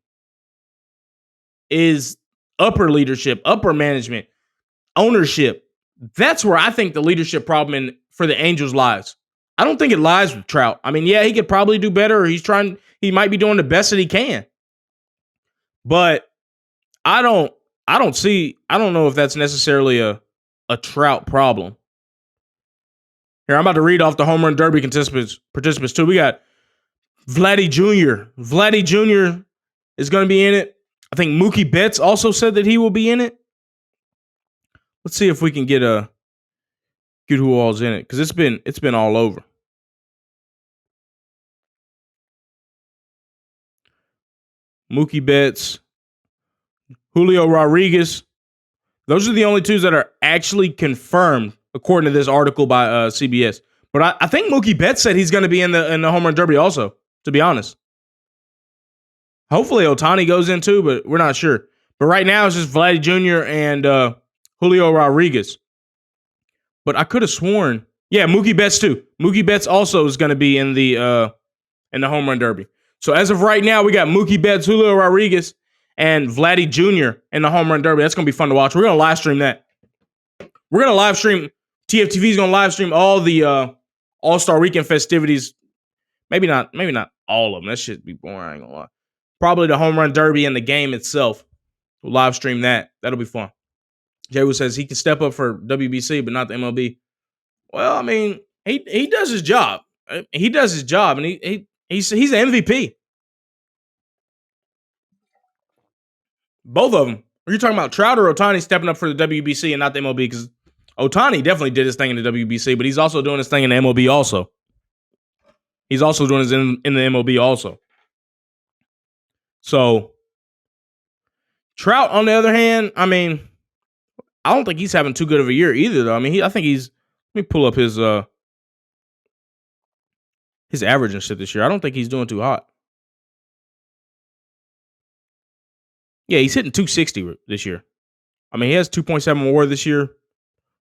is upper leadership, upper management, ownership. That's where I think the leadership problem for the Angels lies. I don't think it lies with Trout. I mean, yeah, he could probably do better. Or he might be doing the best that he can. But I don't know if that's necessarily a Trout problem. Here, I'm about to read off the home run derby participants too. We got Vladdy Jr. Vladdy Jr. is going to be in it. I think Mookie Betts also said that he will be in it. Let's see if we can get who all's in it, because it's been all over. Mookie Betts, Julio Rodriguez. Those are the only 2 that are actually confirmed, according to this article by CBS. But I think Mookie Betts said he's going to be in the home run derby also, to be honest. Hopefully Ohtani goes in too, but we're not sure. But right now it's just Vladdy Jr. and Julio Rodriguez. But I could have sworn, yeah, Mookie Betts too. Mookie Betts also is going to be in the home run derby. So as of right now, we got Mookie Betts, Julio Rodriguez, and Vladdy Jr. in the home run derby. That's going to be fun to watch. We're going to live stream that. We're going to live stream. TFTV is going to live stream all the All-Star Weekend festivities. Maybe not all of them. That shit be boring. I ain't going to lie. Probably the home run derby and the game itself. We'll live stream that. That'll be fun. JWill says he can step up for WBC, but not the MLB. Well, I mean, he does his job. He does his job, and he's an MVP. Both of them. Are you talking about Trout or Ohtani stepping up for the WBC and not the MLB? Because Ohtani definitely did his thing in the WBC, but he's also doing his thing in the MLB also. He's also doing his in the MLB also. So, Trout, on the other hand, I mean, I don't think he's having too good of a year either, though. I mean, I think he's. Let me pull up his average and shit this year. I don't think he's doing too hot. Yeah, he's hitting 260 this year. I mean, he has 2.7 WAR this year,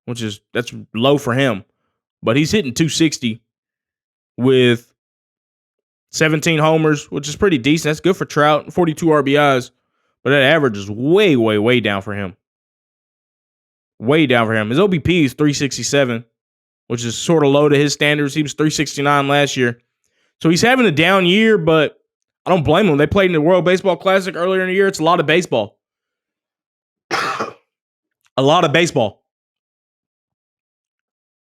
that's low for him. But he's hitting 260 with 17 homers, which is pretty decent. That's good for Trout, 42 RBIs. But that average is way, way, way down for him. Way down for him. His OBP is 367, which is sort of low to his standards. He was 369 last year. So he's having a down year, but I don't blame him. They played in the World Baseball Classic earlier in the year. It's a lot of baseball. A lot of baseball.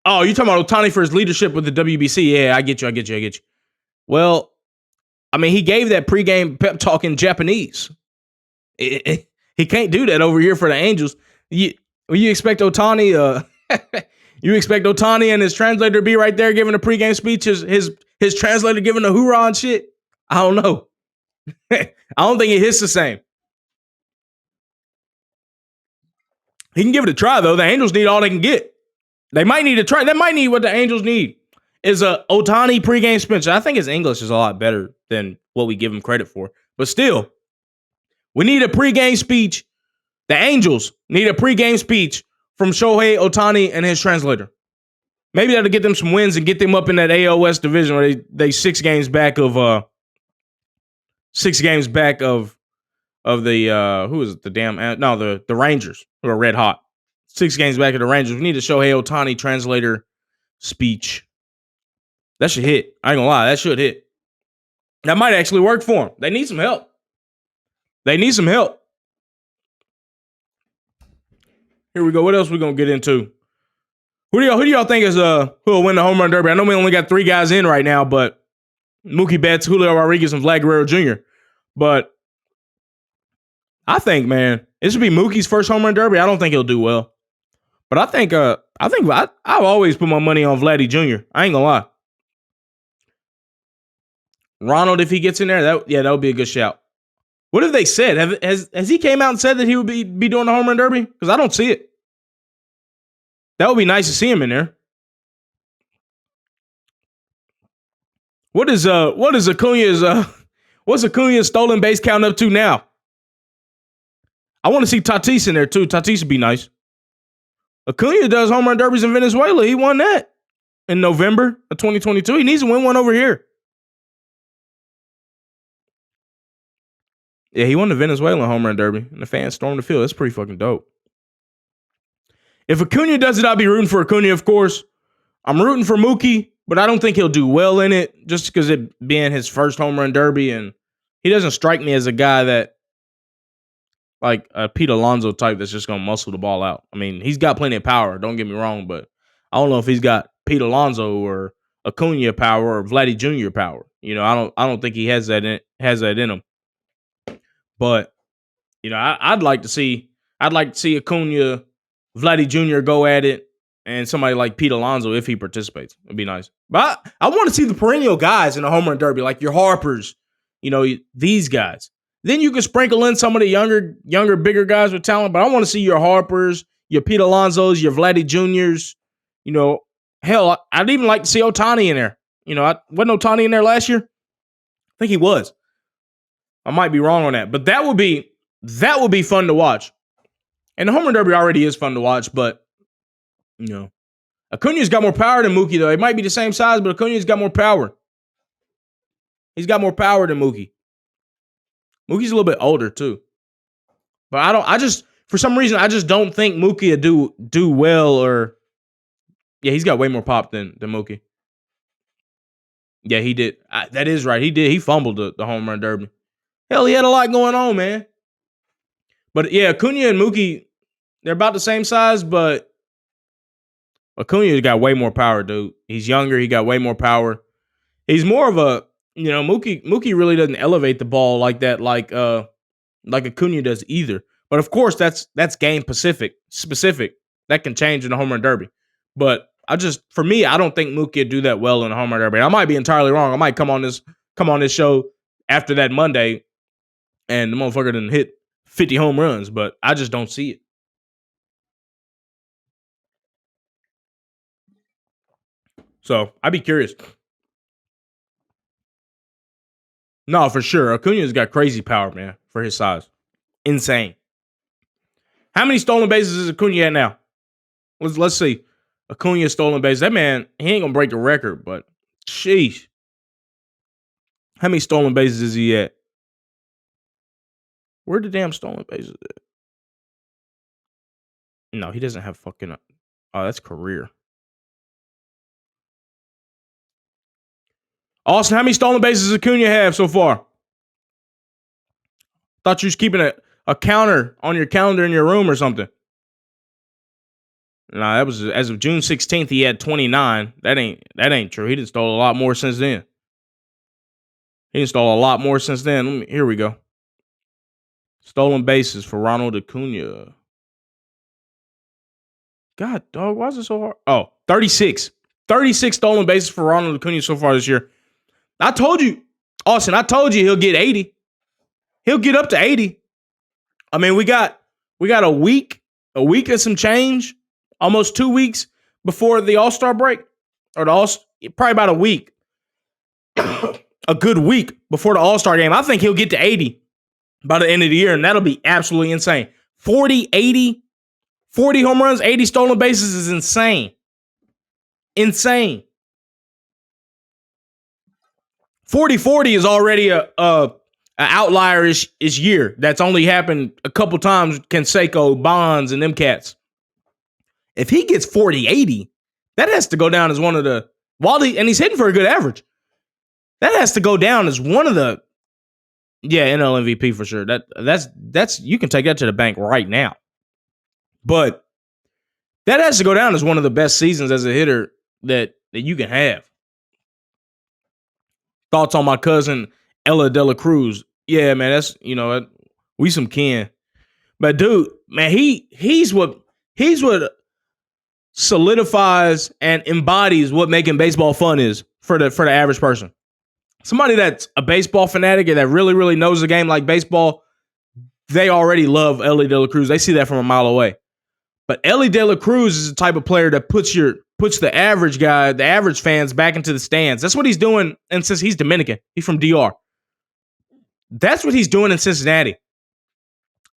Oh, you're talking about Ohtani for his leadership with the WBC. Yeah, I get you. Well, I mean, he gave that pregame pep talk in Japanese. He can't do that over here for the Angels. You expect Ohtani, you expect Ohtani and his translator to be right there giving a pregame speech, his translator giving a hoorah and shit? I don't know. I don't think it hits the same. He can give it a try, though. The Angels need all they can get. They might need a try. That might need what the Angels need is a Ohtani pregame speech. I think his English is a lot better than what we give him credit for. But still, we need a pregame speech. The Angels need a pregame speech from Shohei Ohtani and his translator. Maybe that'll get them some wins and get them up in that AL West division where they 6 games back of the the Rangers, who are red hot. 6 games back of the Rangers. We need a Shohei Ohtani translator speech. That should hit. I ain't gonna lie, that should hit. That might actually work for them. They need some help. Here we go. What else we gonna get into? Who do y'all think is who'll win the home run derby? I know we only got 3 guys in right now, but Mookie Betts, Julio Rodriguez, and Vlad Guerrero Jr. But I think, man, this would be Mookie's first home run derby. I don't think he'll do well. But I think I've always put my money on Vladdy Jr. I ain't gonna lie. Ronald, if he gets in there, that would be a good shout. What have they said? Has he came out and said that he would be doing the home run derby? Because I don't see it. That would be nice to see him in there. What's Acuna's stolen base count up to now? I want to see Tatis in there too. Tatis would be nice. Acuna does home run derbies in Venezuela. He won that in November of 2022. He needs to win one over here. Yeah, he won the Venezuelan home run derby, and the fans stormed the field. That's pretty fucking dope. If Acuna does it, I'll be rooting for Acuna, of course. I'm rooting for Mookie, but I don't think he'll do well in it just because it being his first home run derby, and he doesn't strike me as a guy that, like a Pete Alonso type that's just going to muscle the ball out. I mean, he's got plenty of power, don't get me wrong, but I don't know if he's got Pete Alonso or Acuna power or Vladdy Jr. power. You know, I don't think he has that in him. But, you know, I'd like to see Acuna, Vladdy Jr. go at it, and somebody like Pete Alonso if he participates. It'd be nice. But I want to see the perennial guys in the home run derby, like your Harpers, you know, these guys. Then you can sprinkle in some of the younger, bigger guys with talent. But I want to see your Harpers, your Pete Alonsos, your Vladdy Juniors. You know, hell, I'd even like to see Ohtani in there. You know, wasn't Ohtani in there last year? I think he was. I might be wrong on that, but that would be fun to watch. And the home run derby already is fun to watch, but you know, Acuna's got more power than Mookie though. It might be the same size, but Acuna's got more power. He's got more power than Mookie. Mookie's a little bit older too. But for some reason, I just don't think Mookie will do well or yeah, he's got way more pop than Mookie. Yeah, he did. That is right. He did. He fumbled the home run derby. Hell, he had a lot going on, man. But yeah, Acuna and Mookie, they're about the same size, but Acuna's got way more power, dude. He's younger. He got way more power. He's more of a, Mookie really doesn't elevate the ball like that, like Acuna does either. But of course, that's game specific. That can change in the home run derby. But for me, I don't think Mookie would do that well in the home run derby. I might be entirely wrong. I might come on this show after that Monday, and the motherfucker didn't hit 50 home runs, but I just don't see it. So I'd be curious. No, for sure. Acuna's got crazy power, man, for his size. Insane. How many stolen bases is Acuna at now? Let's see. Acuna stolen bases. That man, he ain't gonna break the record, but sheesh. How many stolen bases is he at? Where the damn stolen bases at? No, he doesn't have fucking. Oh, that's career. Austin, how many stolen bases does Acuna have so far? Thought you was keeping a counter on your calendar in your room or something. Nah, that was as of June 16th. He had 29. That ain't true. He done stole a lot more since then. Here we go. Stolen bases for Ronald Acuna. God, dog, why is it so hard? Oh, 36. 36 stolen bases for Ronald Acuna so far this year. I told you, Austin, he'll get 80. He'll get up to 80. I mean, we got a week and some change, almost 2 weeks before the All-Star break, or probably about a week, a good week before the All-Star game. I think he'll get to 80 by the end of the year, and that'll be absolutely insane. 40 home runs, 80 stolen bases is insane. Insane. 40-40 is already a outlier-ish year. That's only happened a couple times. Canseco, Bonds, and them cats. If he gets 40-80, that has to go down as one of the and he's hitting for a good average. That has to go down as one of the NL MVP for sure. That's you can take that to the bank right now. But that has to go down as one of the best seasons as a hitter that you can have. Thoughts on my cousin Ella De La Cruz? Yeah, man, that's we some kin. But dude, man, he's what solidifies and embodies what making baseball fun is for the average person. Somebody that's a baseball fanatic and that really, really knows the game like baseball, they already love Ellie De La Cruz. They see that from a mile away. But Ellie De La Cruz is the type of player that puts the average guy, the average fans back into the stands. That's what he's doing. And since he's Dominican, he's from DR. That's what he's doing in Cincinnati.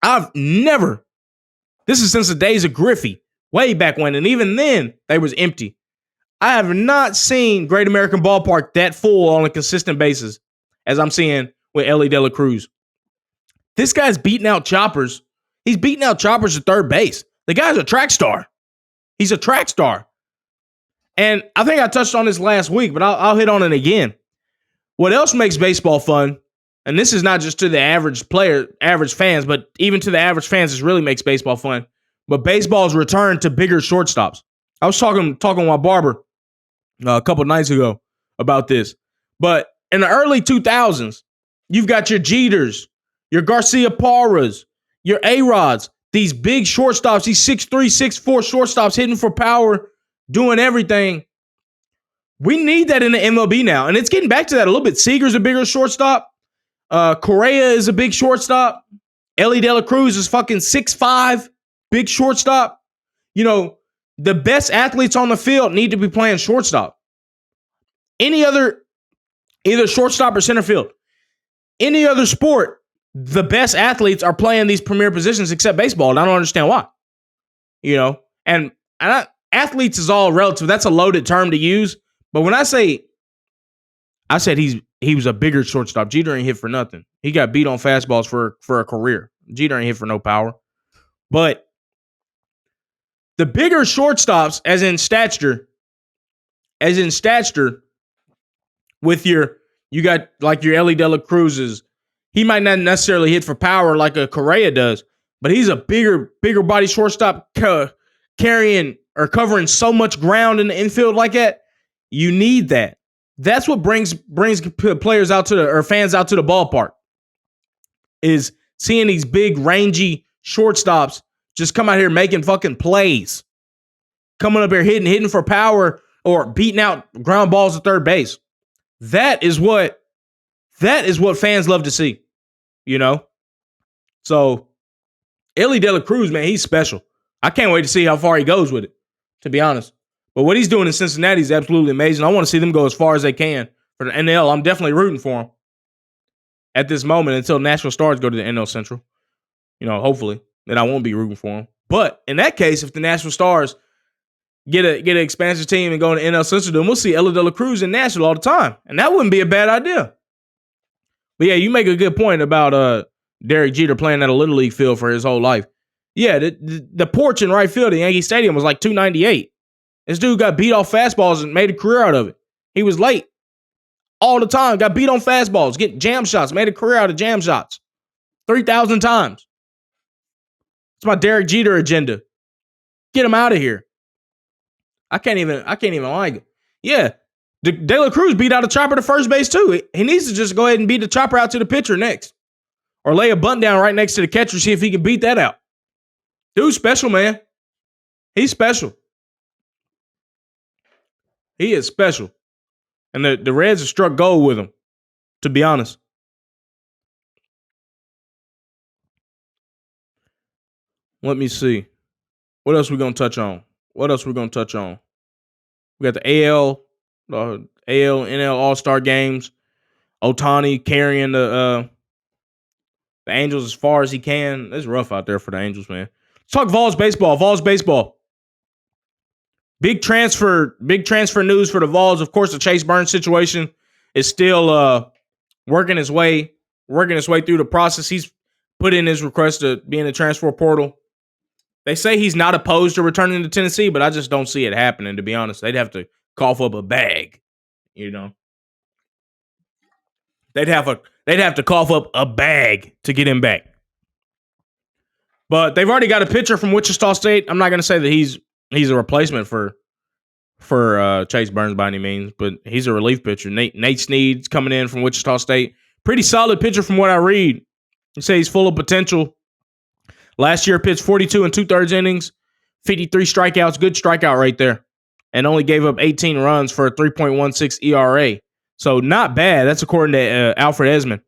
This is since the days of Griffey, way back when. And even then, they was empty. I have not seen Great American Ballpark that full on a consistent basis as I'm seeing with Ellie De La Cruz. This guy's beating out choppers. He's beating out choppers at third base. The guy's a track star. He's a track star. And I think I touched on this last week, but I'll hit on it again. What else makes baseball fun, and this is not just to the average fans, but even to the average fans, this really makes baseball fun. But baseball's return to bigger shortstops. I was talking with my barber a couple nights ago about this. But in the early 2000s, you've got your Jeters, your Garcia Parras, your A-Rods, these big shortstops, these 6'3", 6'4" shortstops hitting for power, doing everything. We need that in the MLB now. And it's getting back to that a little bit. Seager's a bigger shortstop. Correa is a big shortstop. Ellie De La Cruz is fucking 6'5", big shortstop. The best athletes on the field need to be playing shortstop. Any other, either shortstop or center field, any other sport, the best athletes are playing these premier positions except baseball, and I don't understand why. And athletes is all relative. That's a loaded term to use. But when I said he's he was a bigger shortstop. Jeter ain't hit for nothing. He got beat on fastballs for a career. Jeter ain't hit for no power. But the bigger shortstops, as in stature, with you got like your Ellie De La Cruz's, he might not necessarily hit for power like a Correa does, but he's a bigger body shortstop carrying or covering so much ground in the infield like that. You need that. That's what brings players out to or fans out to the ballpark, is seeing these big, rangy shortstops just come out here making fucking plays. Coming up here hitting for power or beating out ground balls at third base. That is what fans love to see, you know? So, Ellie De La Cruz, man, he's special. I can't wait to see how far he goes with it, to be honest. But what he's doing in Cincinnati is absolutely amazing. I want to see them go as far as they can for the NL. I'm definitely rooting for them at this moment until Nashville Stars go to the NL Central. You know, hopefully. Then I won't be rooting for them. But in that case, if the Nashville Stars get an expansion team and go to NL Central, then we'll see Ellie De La Cruz in Nashville all the time. And that wouldn't be a bad idea. But yeah, you make a good point about Derek Jeter playing at a Little League field for his whole life. Yeah, the porch in right field at Yankee Stadium was like 298. This dude got beat off fastballs and made a career out of it. He was late all the time, got beat on fastballs, get jam shots, made a career out of jam shots 3,000 times. It's my Derek Jeter agenda. Get him out of here. I can't even like it. Yeah, De La Cruz beat out a chopper to first base too. He needs to just go ahead and beat the chopper out to the pitcher next. Or lay a bunt down right next to the catcher, see if he can beat that out. Dude's special, man. He's special. He is special. And the Reds have struck gold with him, to be honest. Let me see. What else we going to touch on? We got the AL, NL All-Star games. Ohtani carrying the Angels as far as he can. It's rough out there for the Angels, man. Let's talk Vols baseball. Big transfer news for the Vols. Of course, the Chase Burns situation is still working its way through the process. He's put in his request to be in the transfer portal. They say he's not opposed to returning to Tennessee, but I just don't see it happening, to be honest. They'd have to cough up a bag, you know. They'd have to cough up a bag to get him back. But they've already got a pitcher from Wichita State. I'm not going to say that he's a replacement for Chase Burns by any means, but he's a relief pitcher. Nate Snead's coming in from Wichita State. Pretty solid pitcher from what I read. You say he's full of potential. Last year pitched 42 2/3 innings, 53 strikeouts, good strikeout rate there, and only gave up 18 runs for a 3.16 ERA. So not bad. That's according to Alfred Esmond.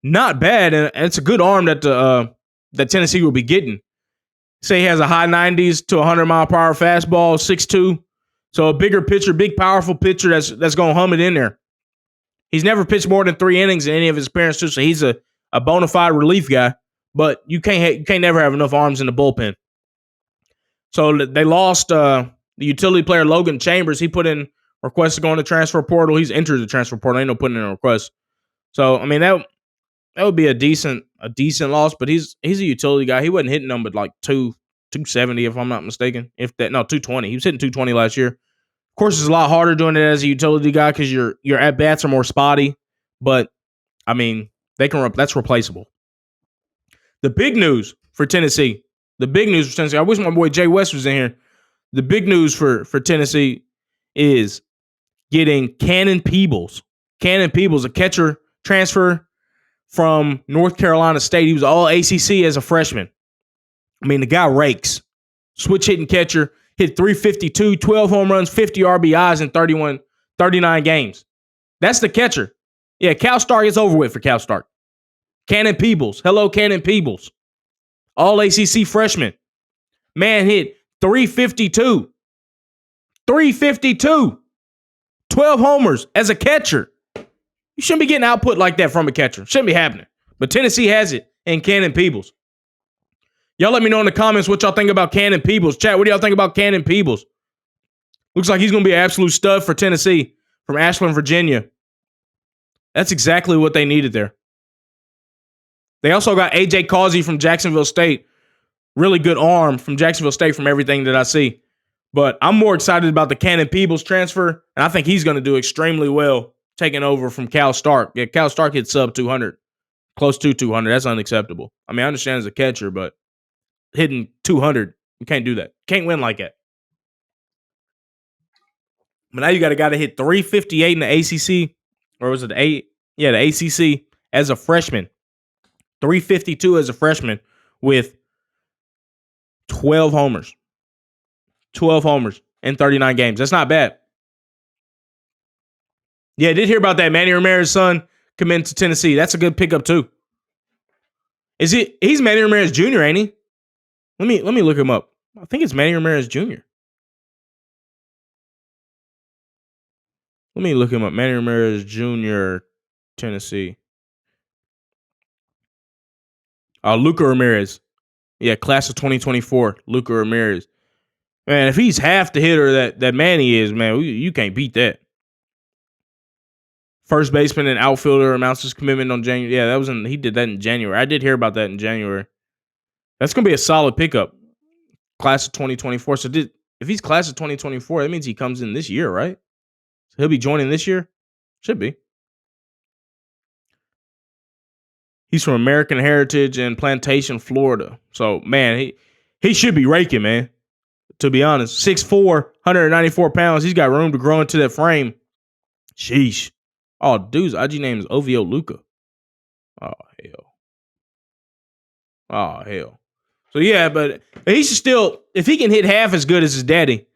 Not bad, and it's a good arm that Tennessee will be getting. Say he has a high 90s to 100-mile-per-hour fastball, 6'2". So a bigger pitcher, big, powerful pitcher that's going to hum it in there. He's never pitched more than 3 innings in any of his appearances, so he's a bona fide relief guy. But you can't never have enough arms in the bullpen. So they lost the utility player Logan Chambers. He put in requests to go in the transfer portal. He's entered the transfer portal. Ain't no putting in a request. So I mean that would be a decent loss. But he's a utility guy. He wasn't hitting them but like 270 if I'm not mistaken. 220. He was hitting 220 last year. Of course, it's a lot harder doing it as a utility guy because your at bats are more spotty. But I mean that's replaceable. The big news for Tennessee. I wish my boy Jay West was in here. The big news for Tennessee is getting Cannon Peebles. Cannon Peebles, a catcher transfer from North Carolina State. He was all ACC as a freshman. I mean, the guy rakes. Switch hitting catcher. Hit 352, 12 home runs, 50 RBIs in 39 games. That's the catcher. Yeah, Cal Stark is over with for Cal Stark. Cannon Peebles. Hello, Cannon Peebles. All ACC freshman. Man hit 352. 352. 12 homers as a catcher. You shouldn't be getting output like that from a catcher. Shouldn't be happening. But Tennessee has it in Cannon Peebles. Y'all let me know in the comments what y'all think about Cannon Peebles. Chat, what do y'all think about Cannon Peebles? Looks like he's going to be an absolute stud for Tennessee from Ashland, Virginia. That's exactly what they needed there. They also got AJ Causey from Jacksonville State. Really good arm from Jacksonville State from everything that I see. But I'm more excited about the Cannon Peebles transfer, and I think he's going to do extremely well taking over from Cal Stark. Yeah, Cal Stark hit sub 200, close to 200. That's unacceptable. I mean, I understand as a catcher, but hitting 200, you can't do that. Can't win like that. But now you got a guy that hit 358 in the ACC, or was it the A? Yeah, the ACC as a freshman. 352 as a freshman with 12 homers. 12 homers in 39 games. That's not bad. Yeah, I did hear about that. Manny Ramirez's son committing to Tennessee. That's a good pickup too. He's Manny Ramirez Jr., ain't he? Let me look him up. I think it's Manny Ramirez Jr. Let me look him up. Manny Ramirez Jr., Tennessee. Luca Ramirez. Yeah, class of 2024. Luca Ramirez. Man, if he's half the hitter that Manny is, man, you can't beat that. First baseman and outfielder announces his commitment on January. Yeah, he did that in January. I did hear about that in January. That's going to be a solid pickup. Class of 2024. So if he's class of 2024, that means he comes in this year, right? So he'll be joining this year? Should be. He's from American Heritage in Plantation, Florida. So, man, he should be raking, man. To be honest, 6'4", 194 pounds. He's got room to grow into that frame. Sheesh. Oh, dude's IG name is OVO Luca. Oh, hell. So, yeah, but he should still, if he can hit half as good as his daddy,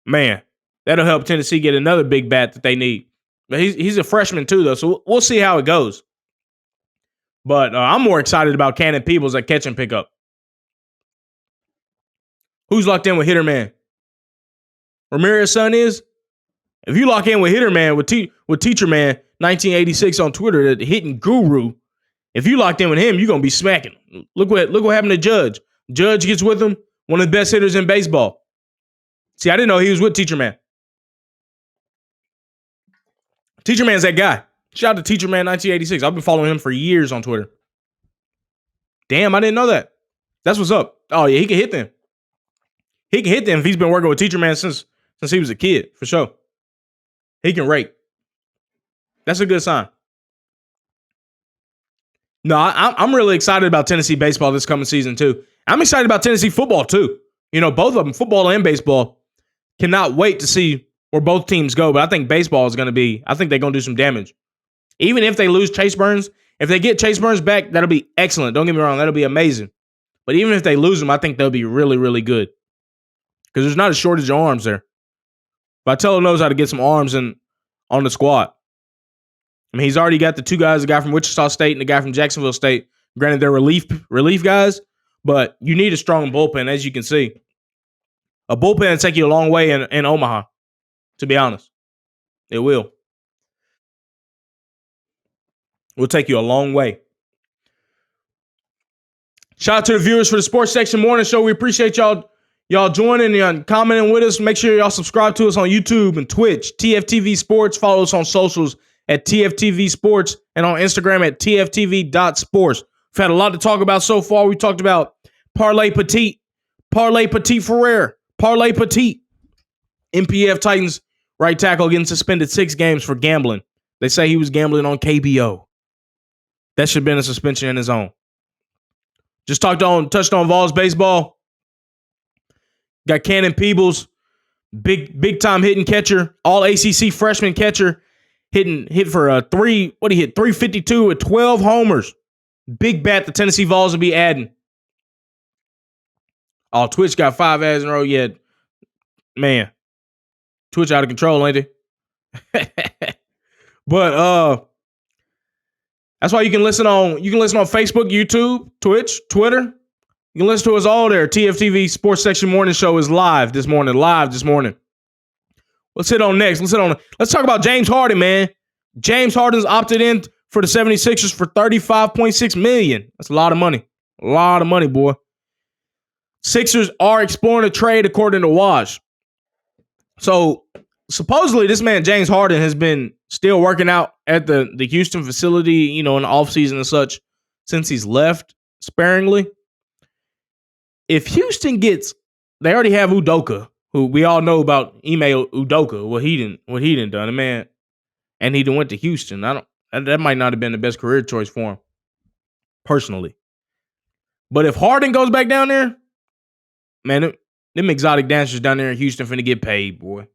man, that'll help Tennessee get another big bat that they need. But he's a freshman too, though, so we'll see how it goes. But I'm more excited about Cannon Peebles at catch and pickup. Who's locked in with Hitter Man? Ramirez's son is? If you lock in with Hitter Man, with Teacher Man 1986 on Twitter, the hitting guru, if you locked in with him, you're going to be smacking. Look what happened to Judge. Judge gets with him, one of the best hitters in baseball. See, I didn't know he was with Teacher Man. Teacher Man's that guy. Shout out to Teacher Man 1986. I've been following him for years on Twitter. Damn, I didn't know that. That's what's up. Oh, yeah, he can hit them. He can hit them if he's been working with Teacher Man since he was a kid, for sure. He can rake. That's a good sign. No, I'm really excited about Tennessee baseball this coming season, too. I'm excited about Tennessee football, too. You know, both of them, football and baseball. Cannot wait to see where both teams go, but I think baseball is going to be, I think they're going to do some damage. Even if they lose Chase Burns, if they get Chase Burns back, that'll be excellent. Don't get me wrong, that'll be amazing. But even if they lose him, I think they'll be really, really good. Because there's not a shortage of arms there. Vitello knows how to get some arms on the squad. I mean, he's already got the two guys, the guy from Wichita State and the guy from Jacksonville State. Granted, they're relief guys, but you need a strong bullpen, as you can see. A bullpen will take you a long way in Omaha, to be honest. It will. Will take you a long way. Shout out to the viewers for the Sports Section Morning Show. We appreciate y'all joining and commenting with us. Make sure y'all subscribe to us on YouTube and Twitch, TFTV Sports. Follow us on socials at TFTV Sports and on Instagram at TFTV.sports. We've had a lot to talk about so far. We talked about Parlay-Petit Ferrer, Parlay-Petit. MPF Titans right tackle getting suspended 6 games for gambling. They say he was gambling on KBO. That should have been a suspension in his own. Just touched on Vols baseball. Got Cannon Peebles, big time hitting catcher, all ACC freshman catcher, hit for a 352 with 12 homers. Big bat the Tennessee Vols will be adding. Oh, Twitch got 5 ads in a row yet. Man, Twitch out of control, ain't it? But that's why you can listen on Facebook, YouTube, Twitch, Twitter. You can listen to us all there. TFTV Sports Section Morning Show is live this morning. Let's hit on next. Let's talk about James Harden, man. James Harden's opted in for the 76ers for $35.6 million. That's a lot of money. A lot of money, boy. Sixers are exploring a trade according to Woj. So supposedly this man, James Harden, has been still working out at the Houston facility, you know, in the offseason and such since he's left sparingly. If Houston gets, they already have Udoka, who we all know about Ime Udoka, what he didn't done, man, and he done went to Houston. That might not have been the best career choice for him, personally. But if Harden goes back down there, man, them exotic dancers down there in Houston finna get paid, boy.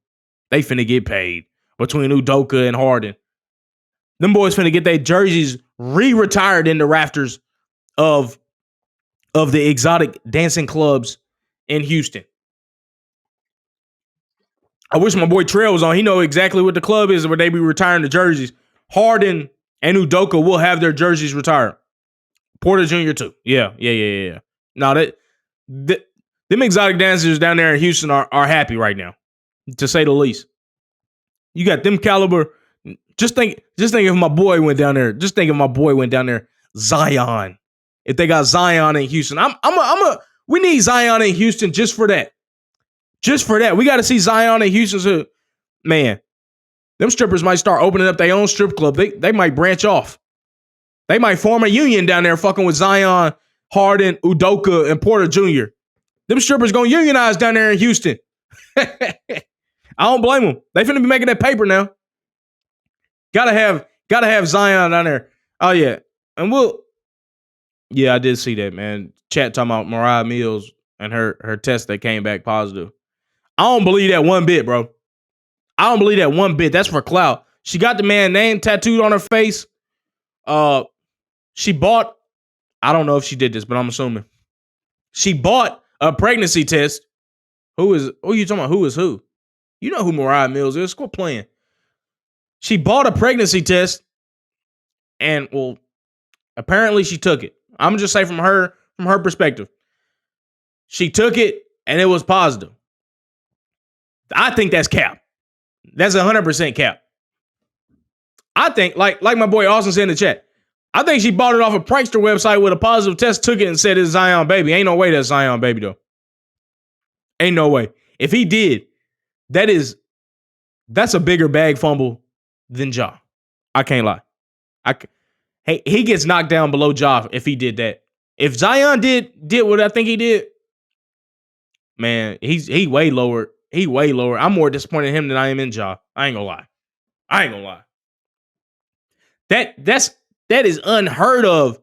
They finna get paid between Udoka and Harden. Them boys finna get their jerseys re-retired in the rafters of the exotic dancing clubs in Houston. I wish my boy Trell was on. He know exactly what the club is where they be retiring the jerseys. Harden and Udoka will have their jerseys retired. Porter Jr. too. Yeah. No, them exotic dancers down there in Houston are happy right now, to say the least. You got them caliber. Just think if my boy went down there. Just think if my boy went down there. Zion. If they got Zion in Houston, we need Zion in Houston just for that. Just for that. We got to see Zion in Houston. So, man, them strippers might start opening up their own strip club. They might branch off. They might form a union down there fucking with Zion, Harden, Udoka, and Porter Jr. Them strippers gonna unionize down there in Houston. I don't blame them. They finna be making that paper now. Gotta have Zion down there. Oh yeah. And I did see that, man. Chat talking about Mariah Mills and her test that came back positive. I don't believe that one bit, bro. I don't believe that one bit. That's for clout. She got the man's name tattooed on her face. She bought, I don't know if she did this, but I'm assuming. She bought a pregnancy test. Who are you talking about? Who is who? You know who Mariah Mills is. Quit playing. She bought a pregnancy test and, well, apparently she took it. I'm just saying from her perspective. She took it and it was positive. I think that's cap. That's 100% cap. I think, like my boy Austin said in the chat, I think she bought it off a prankster website with a positive test, took it and said it's Zion baby. Ain't no way that's Zion baby though. Ain't no way. If he did, that's a bigger bag fumble than Ja. I can't lie. He gets knocked down below Ja if he did that. If Zion did what I think he did, man, he way lower. He way lower. I'm more disappointed in him than I am in Ja. I ain't gonna lie. That is unheard of.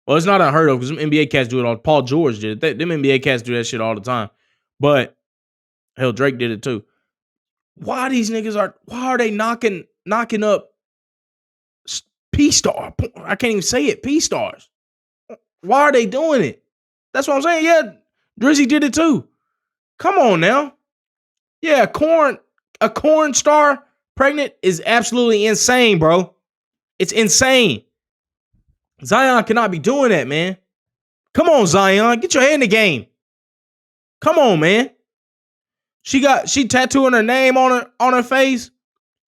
Well, it's not unheard of because them NBA cats do it all. Paul George did it. Them NBA cats do that shit all the time. But hell, Drake did it too. Why are they knocking up P-Star? I can't even say it. P-Stars. Why are they doing it? That's what I'm saying. Yeah, Drizzy did it too. Come on now. Yeah, a corn star pregnant is absolutely insane, bro. It's insane. Zion cannot be doing that, man. Come on, Zion. Get your head in the game. Come on, man. She tattooing her name on her face.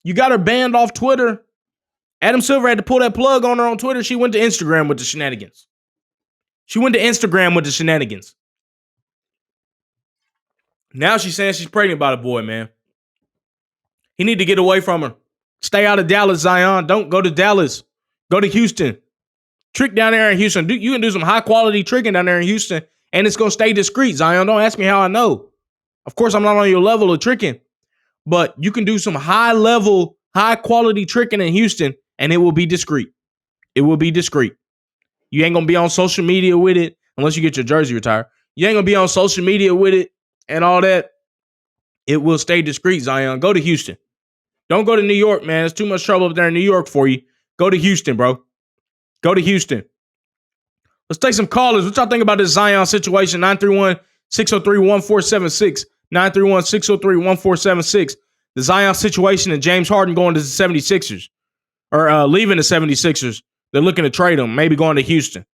You got her banned off Twitter. Adam Silver had to pull that plug on her on Twitter. She went to Instagram with the shenanigans. Now she's saying she's pregnant by the boy, man. He need to get away from her. Stay out of Dallas, Zion. Don't go to Dallas. Go to Houston. Trick down there in Houston. You can do some high quality tricking down there in Houston, and it's gonna stay discreet, Zion. Don't ask me how I know. Of course, I'm not on your level of tricking, but you can do some high level, high quality tricking in Houston, and it will be discreet. It will be discreet. You ain't gonna be on social media with it unless you get your jersey retired. You ain't gonna be on social media with it and all that. It will stay discreet, Zion. Go to Houston. Don't go to New York, man. There's too much trouble up there in New York for you. Go to Houston, bro. Go to Houston. Let's take some callers. What y'all think about this Zion situation? 931-603-1476. 931-603-1476. The Zion situation and James Harden going to the 76ers. Or leaving the 76ers. They're looking to trade him. Maybe going to Houston.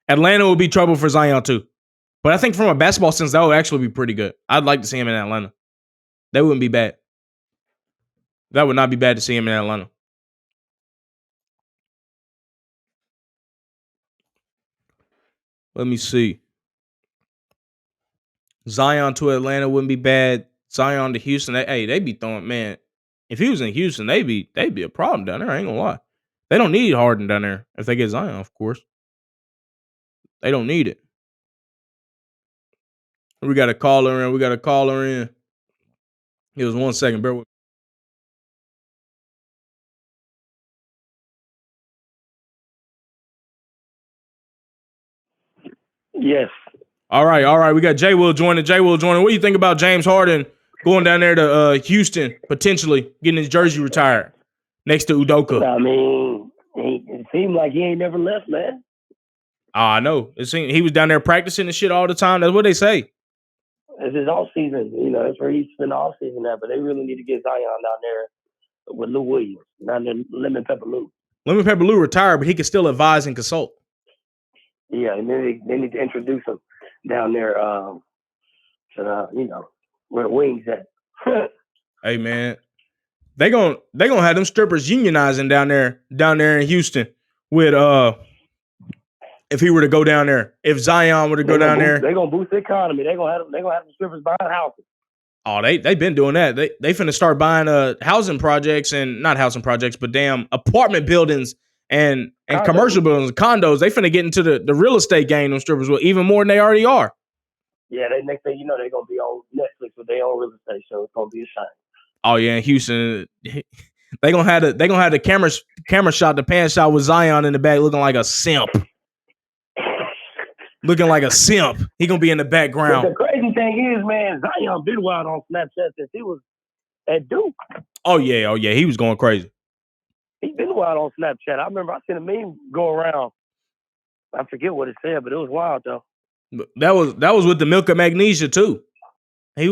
Atlanta will be trouble for Zion too. But I think from a basketball sense, that would actually be pretty good. I'd like to see him in Atlanta. That wouldn't be bad. That would not be bad to see him in Atlanta. Let me see. Zion to Atlanta wouldn't be bad. Zion to Houston. They be throwing, man. If he was in Houston, they'd be a problem down there. I ain't gonna lie. They don't need Harden down there if they get Zion, of course. They don't need it. We got a caller in. It was 1 second. Bear with me. Yes. All right. We got JWill joining. What do you think about James Harden going down there to Houston, potentially getting his jersey retired next to Udoka? I mean, it seemed like he ain't never left, man. I know. He was down there practicing and shit all the time. That's what they say. It's his off season. That's where he spent the off season at. But they really need to get Zion down there with Lou Williams, down there, Lemon Pepper Lou. Lemon Pepper Lou retired, but he can still advise and consult. Yeah, and then they need to introduce him down there to where the wings at. Hey man, they gonna have them strippers unionizing down there in Houston with if he were to go down there, if Zion were to go down there, they're gonna boost the economy. They're gonna have them strippers buying houses. Oh, they've been doing that. They finna start buying housing projects and not housing projects, but damn apartment buildings and commercial buildings, condos. They finna get into the real estate game. Them strippers will even more than they already are. Yeah, next thing you know, they're gonna be on Netflix with their own real estate show. It's gonna be a shame. Oh yeah, in Houston, they gonna have the camera shot, the pan shot with Zion in the back, looking like a simp. He gonna be in the background. But the crazy thing is, man, Zion been wild on Snapchat since he was at Duke. Oh yeah, he was going crazy. He been wild on Snapchat. I remember I seen a meme go around. I forget what it said, but it was wild though. That was with the milk of magnesia too. Yeah.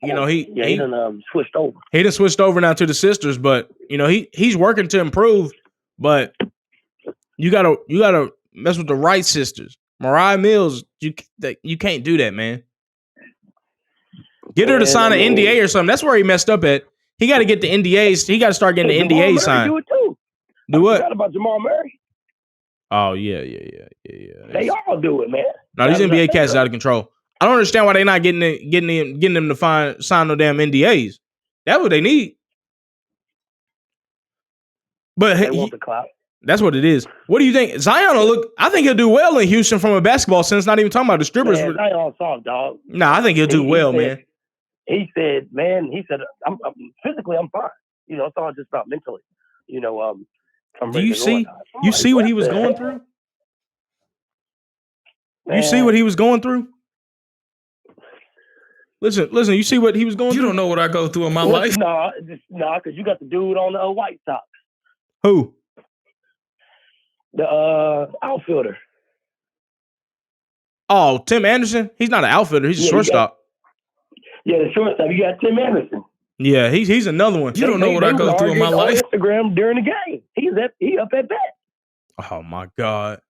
He done switched over. He done switched over now to the sisters, but he's working to improve. But you gotta mess with the right sisters. Mariah Mills, you can't do that, man. Get her to sign an NDA or something. That's where he messed up at. He got to get the NDAs. He got to start getting the NDAs signed. Do it too. Do what? Forgot about Jamal Murray. Oh yeah. They all do it, man. No, these NBA cats is out of control. I don't understand why they not getting them to sign no damn NDAs. That's what they need. But they want the clout. That's what it is. What do you think? Zion will look. I think he'll do well in Houston from a basketball sense. Not even talking about the strippers. Man, Zion soft, dog. Nah, I think he'll do well, man. He said, I'm physically, I'm fine. It's all just about mentally. Do you see? You see what he was going through? Man. You see what he was going through? Listen. You see what he was going through? You don't know what I go through in my life. No, because you got the dude on the White Sox. Who? The outfielder. Oh, Tim Anderson? He's not an outfielder. He's a shortstop. The shortstop. You got Tim Anderson. Yeah, he's another one. You don't know what I go through in my life. Instagram during the game. He up at bat. Oh my God.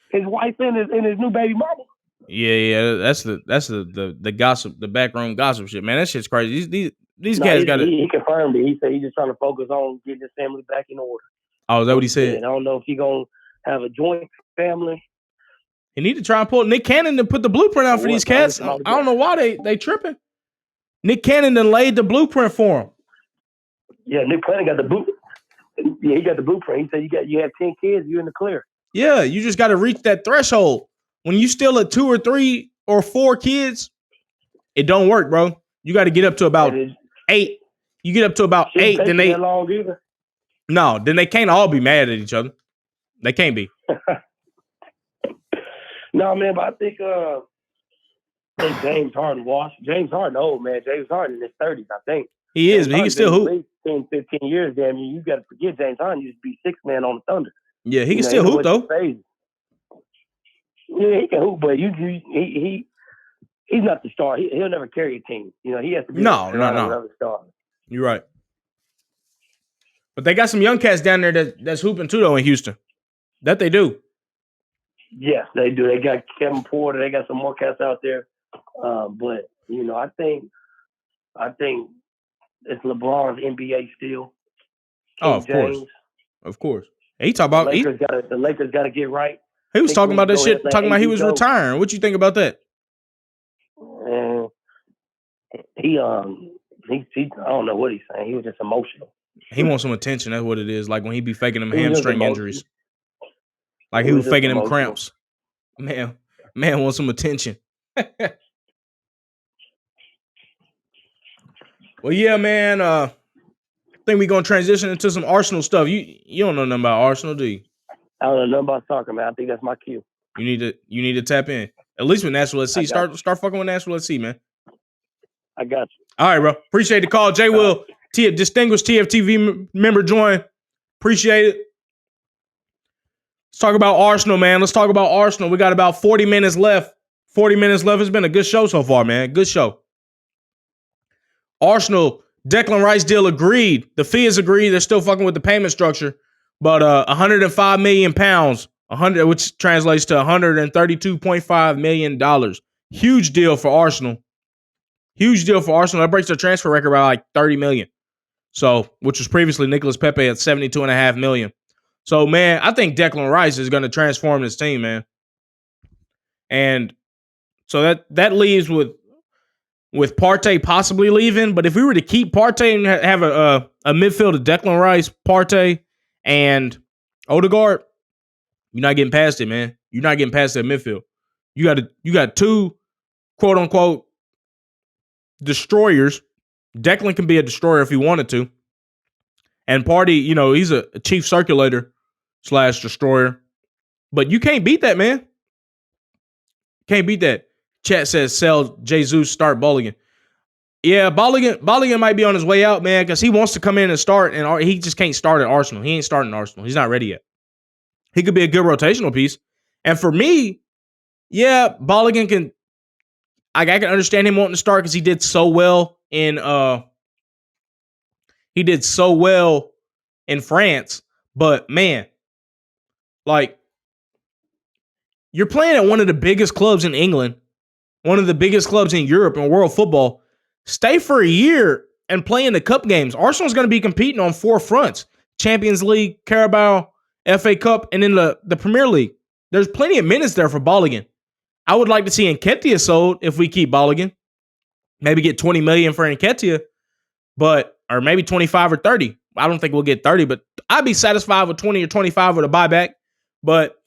His wife and his new baby mama. Yeah. That's the gossip, the backroom gossip shit, man. That shit's crazy. These guys got it. He confirmed it. He said he's just trying to focus on getting his family back in order. Oh, is that what he said? I don't know if he's gonna have a joint family. He need to try and pull Nick Cannon to put the blueprint out for these cats. I don't know why they tripping. Nick Cannon done laid the blueprint for him. Yeah, Nick Cannon got the blueprint. Yeah, he got the blueprint. He said you have 10 kids, you're in the clear. Yeah, you just got to reach that threshold. When you still at 2 or 3 or 4 kids, it don't work, bro. You got to get up to about 8. You get up to about 8, then they. No, then they can't all be mad at each other. They can't be. No, man, but I think James Harden washed. James Harden old, man. James Harden in his 30s, I think. He is, but he can still hoop. 10, 15 years, damn you. You got to forget James Harden used to be 6 man on the Thunder. Yeah, he can still hoop, though. Yeah, he can hoop, but he's not the star. He'll never carry a team. He has to be another star. You're right. But they got some young cats down there that's hooping too, though, in Houston. That they do. Yes, they do. They got Kevin Porter. They got some more cats out there. But I think it's LeBron's NBA still. Oh, of course. He talk about the Lakers got to get right. He was talking about that shit. Talking about he was retiring. What you think about that? he I don't know what he's saying. He was just emotional. He wants some attention. That's what it is. Like when he be faking them He was just hamstring emotional. injuries. Like he was just faking them emotional. cramps. Man wants some attention. Well, yeah, man. I think we're gonna transition into some Arsenal stuff. You don't know nothing about Arsenal, do you? I don't know nothing about soccer, man. I think that's my cue. You need to tap in. At least with Nashville SC. Start fucking with Nashville SC, man. I got you. All right, bro. Appreciate the call. JWill, distinguished TFTV member join. Appreciate it. Let's talk about Arsenal, man. Let's talk about Arsenal. We got about 40 minutes left. 40 minutes left. It's been a good show so far, man. Good show. Arsenal, Declan Rice deal agreed. The fee is agreed. They're still fucking with the payment structure. But 105 million pounds, which translates to $132.5 million. Huge deal for Arsenal. Huge deal for Arsenal. That breaks their transfer record by like 30 million. So, which was previously Nicolas Pepe at 72.5 million. So, man, I think Declan Rice is going to transform this team, man. And so that leaves with Partey possibly leaving. But if we were to keep Partey and have a midfield of Declan Rice, Partey, and Odegaard, you're not getting past it, man. You're not getting past that midfield. You got two quote unquote destroyers. Declan can be a destroyer if he wanted to. And Partey, he's a chief circulator / destroyer. But you can't beat that, man. Can't beat that. Chat says sell Jesus, start Bolligan. Yeah, Bolligan might be on his way out, man, because he wants to come in and start, and he just can't start at Arsenal. He ain't starting Arsenal. He's not ready yet. He could be a good rotational piece. And for me, yeah, Bolligan can. I can understand him wanting to start because he did so well in France. But man, like, you're playing at one of the biggest clubs in England, one of the biggest clubs in Europe and world football. Stay for a year and play in the cup games. Arsenal's going to be competing on 4 fronts: Champions League, Carabao, FA Cup, and in the Premier League. There's plenty of minutes there for Bolligan. I would like to see Nketiah sold if we keep Bolligan. Maybe get 20 million for Nketiah, or maybe 25 or 30. I don't think we'll get 30, but I'd be satisfied with 20 or 25 with a buyback. But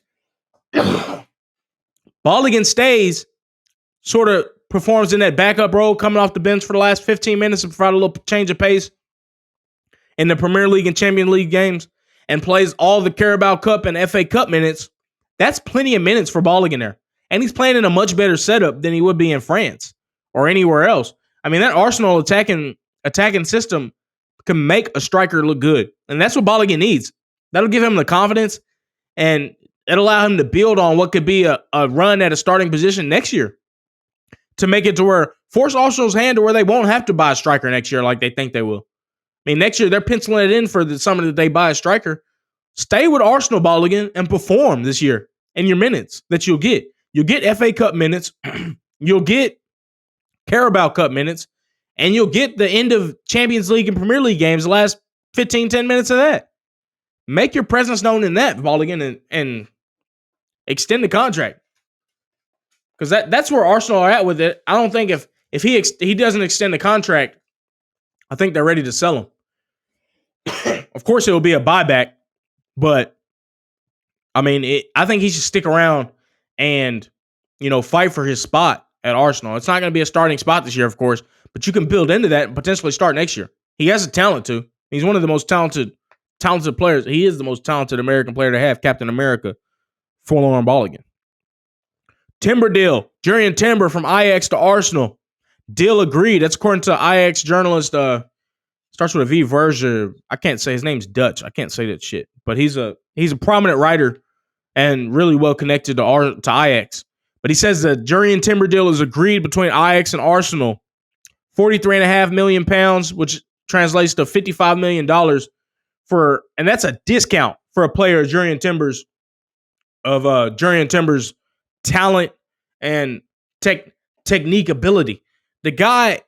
Bolligan stays, sort of performs in that backup role, coming off the bench for the last 15 minutes to provide a little change of pace in the Premier League and Champions League games, and plays all the Carabao Cup and FA Cup minutes. That's plenty of minutes for Bolligan there. And he's playing in a much better setup than he would be in France or anywhere else. I mean, that Arsenal attacking system can make a striker look good. And that's what Bolligan needs. That'll give him the confidence, and it'll allow him to build on what could be a run at a starting position next year, to make it to where force Arsenal's hand to where they won't have to buy a striker next year like they think they will. I mean, next year they're penciling it in for the summer that they buy a striker. Stay with Arsenal, Bolligan, and perform this year in your minutes that you'll get. You'll get FA Cup minutes, you'll get Carabao Cup minutes, and you'll get the end of Champions League and Premier League games, the last 10 minutes of that. Make your presence known in that, Bolligan, and extend the contract. Because that's where Arsenal are at with it. I don't think if he doesn't extend the contract, I think they're ready to sell him. Of course, it will be a buyback, but I mean, I think he should stick around and fight for his spot at Arsenal. It's not going to be a starting spot this year, of course, but you can build into that and potentially start next year. He has the talent to. He's one of the most talented players. He is the most talented American player to have, Captain America, Forlorn Bolligan. Timber deal. Jurrien Timber from Ajax to Arsenal. Deal agreed. That's according to Ajax journalist. Starts with a V. Verge. I can't say his name's Dutch. I can't say that shit. But he's a prominent writer and really well connected to Ajax. But he says the Jurrien Timber deal is agreed between Ajax and Arsenal. 43.5 million pounds, which translates to $55 million and that's a discount for a player of Jurrien Timber's talent and technique ability. The guy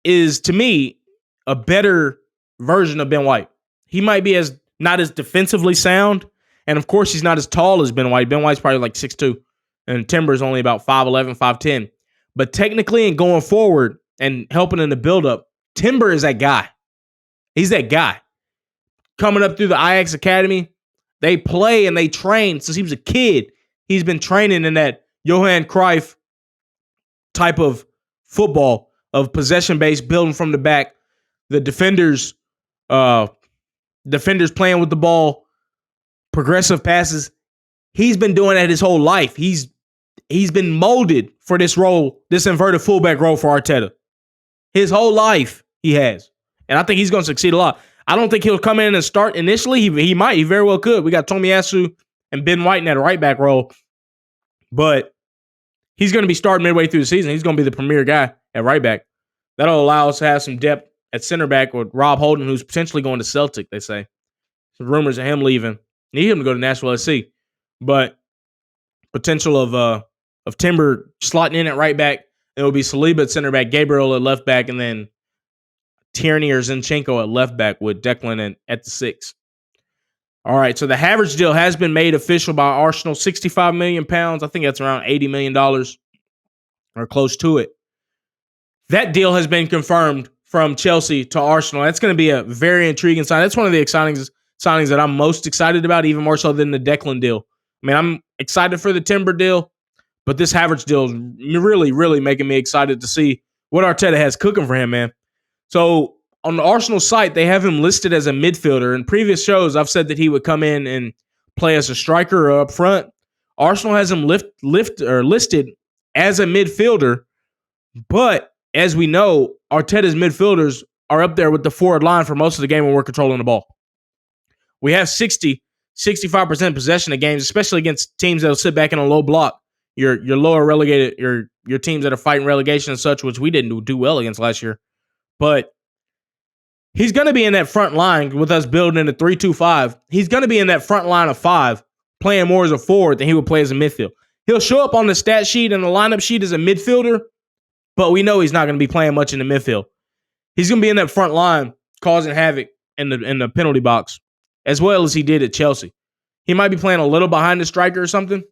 is, to me, a better version of Ben White. He might be not as defensively sound, and of course he's not as tall as Ben White. Ben White's probably like 6'2", and Timber's only about 5'11", 5'10". But technically and going forward, and helping in the buildup, Timber is that guy. He's that guy. Coming up through the Ajax Academy, they play and they train since he was a kid. He's been training in that Johan Cruyff type of football, of possession-based, building from the back. The defenders playing with the ball, progressive passes. He's been doing that his whole life. He's been molded for this role, this inverted fullback role for Arteta. His whole life he has. And I think he's going to succeed a lot. I don't think he'll come in and start initially. He might. He very well could. We got Tomiyasu and Ben White in that right back role. But he's going to be starting midway through the season. He's going to be the premier guy at right back. That'll allow us to have some depth at center back with Rob Holden, who's potentially going to Celtic, they say. Some rumors of him leaving. Need him to go to Nashville SC. But potential of Timber slotting in at right back. It will be Saliba at center back, Gabriel at left back, and then Tierney or Zinchenko at left back with Declan at the 6. All right, so the Havertz deal has been made official by Arsenal, £65 million. I think that's around $80 million or close to it. That deal has been confirmed from Chelsea to Arsenal. That's going to be a very intriguing sign. That's one of the signings that I'm most excited about, even more so than the Declan deal. I mean, I'm excited for the Timber deal, but this Havertz deal is really, really making me excited to see what Arteta has cooking for him, man. So on the Arsenal site, they have him listed as a midfielder. In previous shows, I've said that he would come in and play as a striker or up front. Arsenal has him listed as a midfielder, but as we know, Arteta's midfielders are up there with the forward line for most of the game when we're controlling the ball. We have 65% possession of games, especially against teams that will sit back in a low block. Your lower relegated, your teams that are fighting relegation and such, which we didn't do well against last year. But he's going to be in that front line with us building in the 3-2-5. He's going to be in that front line of 5, playing more as a forward than he would play as a midfield. He'll show up on the stat sheet and the lineup sheet as a midfielder, but we know he's not going to be playing much in the midfield. He's going to be in that front line causing havoc in the penalty box, as well as he did at Chelsea. He might be playing a little behind the striker or something,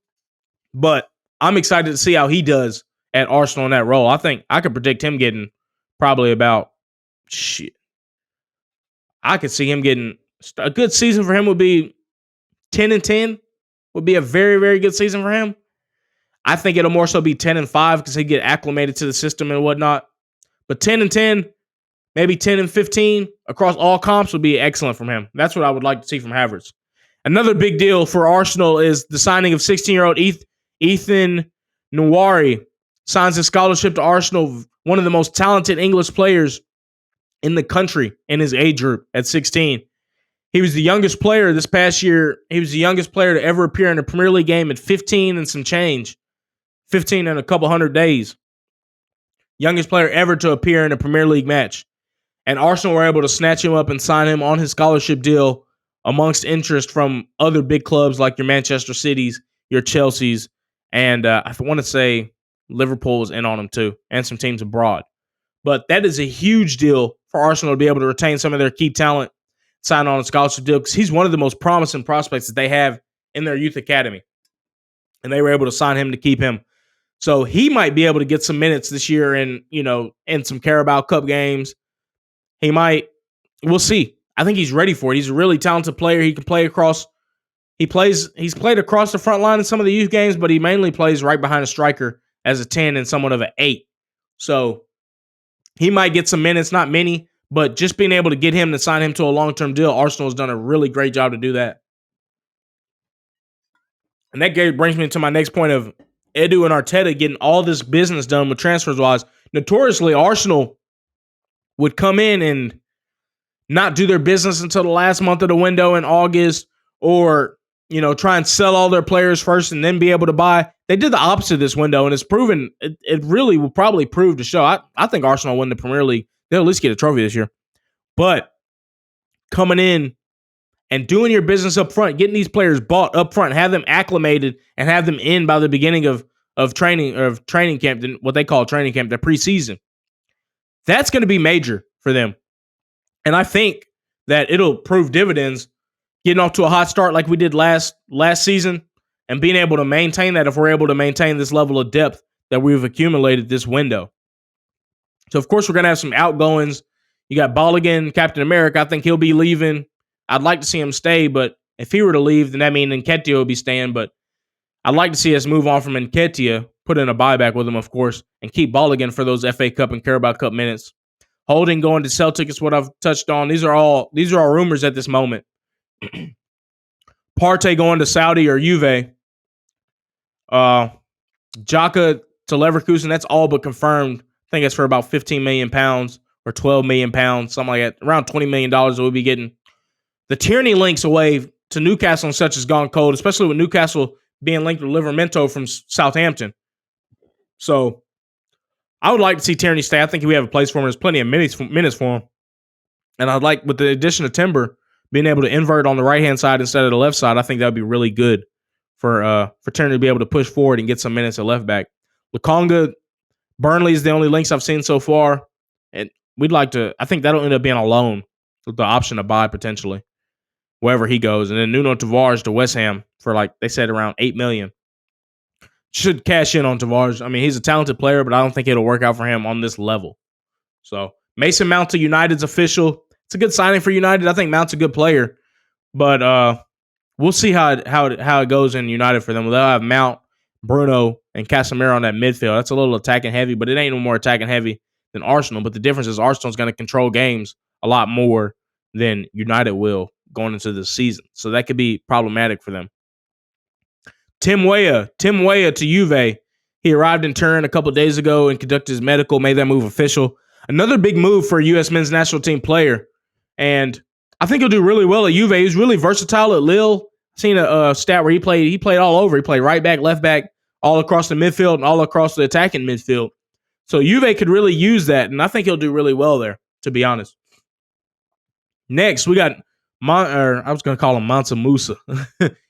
but I'm excited to see how he does at Arsenal in that role. I think I could predict him getting probably about I could see him getting a good season for him would be 10-10 would be a very, very good season for him. I think it'll more so be 10-5 because he'd get acclimated to the system and whatnot. But 10-10, maybe 10-15 across all comps would be excellent from him. That's what I would like to see from Havertz. Another big deal for Arsenal is the signing of 16-year-old Ethan Nwari. Signs his scholarship to Arsenal, one of the most talented English players in the country in his age group at 16. He was the youngest player this past year. He was the youngest player to ever appear in a Premier League game at 15 and some change. 15 and a couple hundred days. Youngest player ever to appear in a Premier League match. And Arsenal were able to snatch him up and sign him on his scholarship deal amongst interest from other big clubs like your Manchester Cities, your Chelseas, and I want to say Liverpool was in on him too, and some teams abroad. But that is a huge deal for Arsenal to be able to retain some of their key talent, sign on a scholarship deal, because he's one of the most promising prospects that they have in their youth academy. And they were able to sign him to keep him. So he might be able to get some minutes this year in some Carabao Cup games. He might. We'll see. I think he's ready for it. He's a really talented player. He can play across. He's played across the front line in some of the youth games, but he mainly plays right behind a striker as a 10 and somewhat of an 8. So he might get some minutes, not many, but just being able to get him to sign him to a long-term deal, Arsenal has done a really great job to do that. And that brings me to my next point of Edu and Arteta getting all this business done with transfers-wise. Notoriously, Arsenal would come in and not do their business until the last month of the window in August, or try and sell all their players first and then be able to buy. They did the opposite this window, and it's proven. It really will probably prove to show. I think Arsenal win the Premier League. They'll at least get a trophy this year. But coming in and doing your business up front, getting these players bought up front, have them acclimated, and have them in by the beginning of training camp, what they call training camp, the preseason. That's going to be major for them. And I think that it'll prove dividends getting off to a hot start like we did last season and being able to maintain that if we're able to maintain this level of depth that we've accumulated this window. So, of course, we're going to have some outgoings. You got Balligan, Captain America. I think he'll be leaving. I'd like to see him stay, but if he were to leave, then that means Nketiah will be staying. But I'd like to see us move on from Nketiah, put in a buyback with him, of course, and keep Balligan for those FA Cup and Carabao Cup minutes. Holding going to Celtic is what I've touched on. These are all rumors at this moment. Partey going to Saudi or Juve. Xhaka to Leverkusen, that's all but confirmed. I think it's for about £15 million or £12 million, something like that. Around $20 million that we'll be getting. The Tierney links away to Newcastle and such has gone cold, especially with Newcastle being linked with Livramento from Southampton. So I would like to see Tierney stay. I think we have a place for him. There's plenty of minutes for him. And I'd like, with the addition of Timber, being able to invert on the right-hand side instead of the left side, I think that would be really good for Tierney to be able to push forward and get some minutes at left back. Lukonga, Burnley is the only links I've seen so far. And we'd like to, I think that'll end up being a loan with the option to buy potentially, wherever he goes. And then Nuno Tavares to West Ham for, like they said, around $8 million. Should cash in on Tavares. I mean, he's a talented player, but I don't think it'll work out for him on this level. So Mason Mount to United's official. It's a good signing for United. I think Mount's a good player, but we'll see how it goes in United for them. They'll have Mount, Bruno, and Casemiro on that midfield. That's a little attacking heavy, but it ain't no more attacking heavy than Arsenal. But the difference is Arsenal's going to control games a lot more than United will going into the season. So that could be problematic for them. Tim Weah to Juve. He arrived in Turin a couple of days ago and conducted his medical, made that move official. Another big move for a U.S. men's national team player. And I think he'll do really well at Juve. He's really versatile at Lille. I've seen a stat where he played all over. He played right back, left back, all across the midfield, and all across the attacking midfield. So Juve could really use that, and I think he'll do really well there, to be honest. Next, we got, I was going to call him Mansa Musa.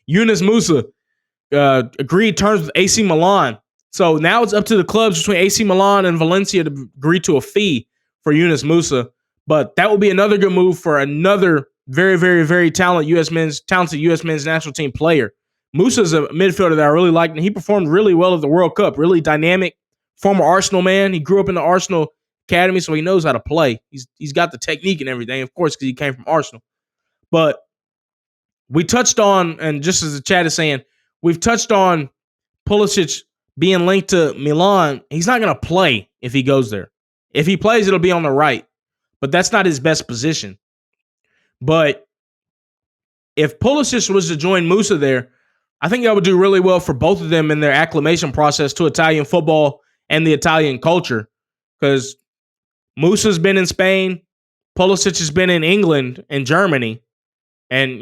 Yunus Musa agreed terms with AC Milan. So now it's up to the clubs between AC Milan and Valencia to agree to a fee for Yunus Musa. But that will be another good move for another very, very, very talented U.S. men's national team player. Musa's a midfielder that I really like, and he performed really well at the World Cup. Really dynamic, former Arsenal man. He grew up in the Arsenal academy, so he knows how to play. He's got the technique and everything, of course, because he came from Arsenal. But we touched on, and just as the chat is saying, we've touched on Pulisic being linked to Milan. He's not going to play if he goes there. If he plays, it'll be on the right. But that's not his best position. But if Pulisic was to join Musa there, I think that would do really well for both of them in their acclimation process to Italian football and the Italian culture. Because Musa's been in Spain, Pulisic has been in England and Germany. And,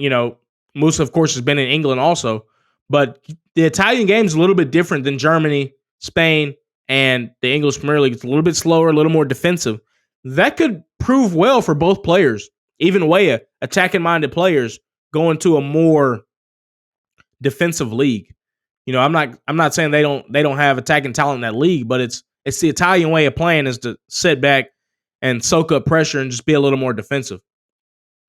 Musa, of course, has been in England also. But the Italian game is a little bit different than Germany, Spain, and the English Premier League. It's a little bit slower, a little more defensive. That could prove well for both players. Even Weah, attacking-minded players, going to a more defensive league. I'm not saying they don't have attacking talent in that league, but it's the Italian way of playing is to sit back and soak up pressure and just be a little more defensive.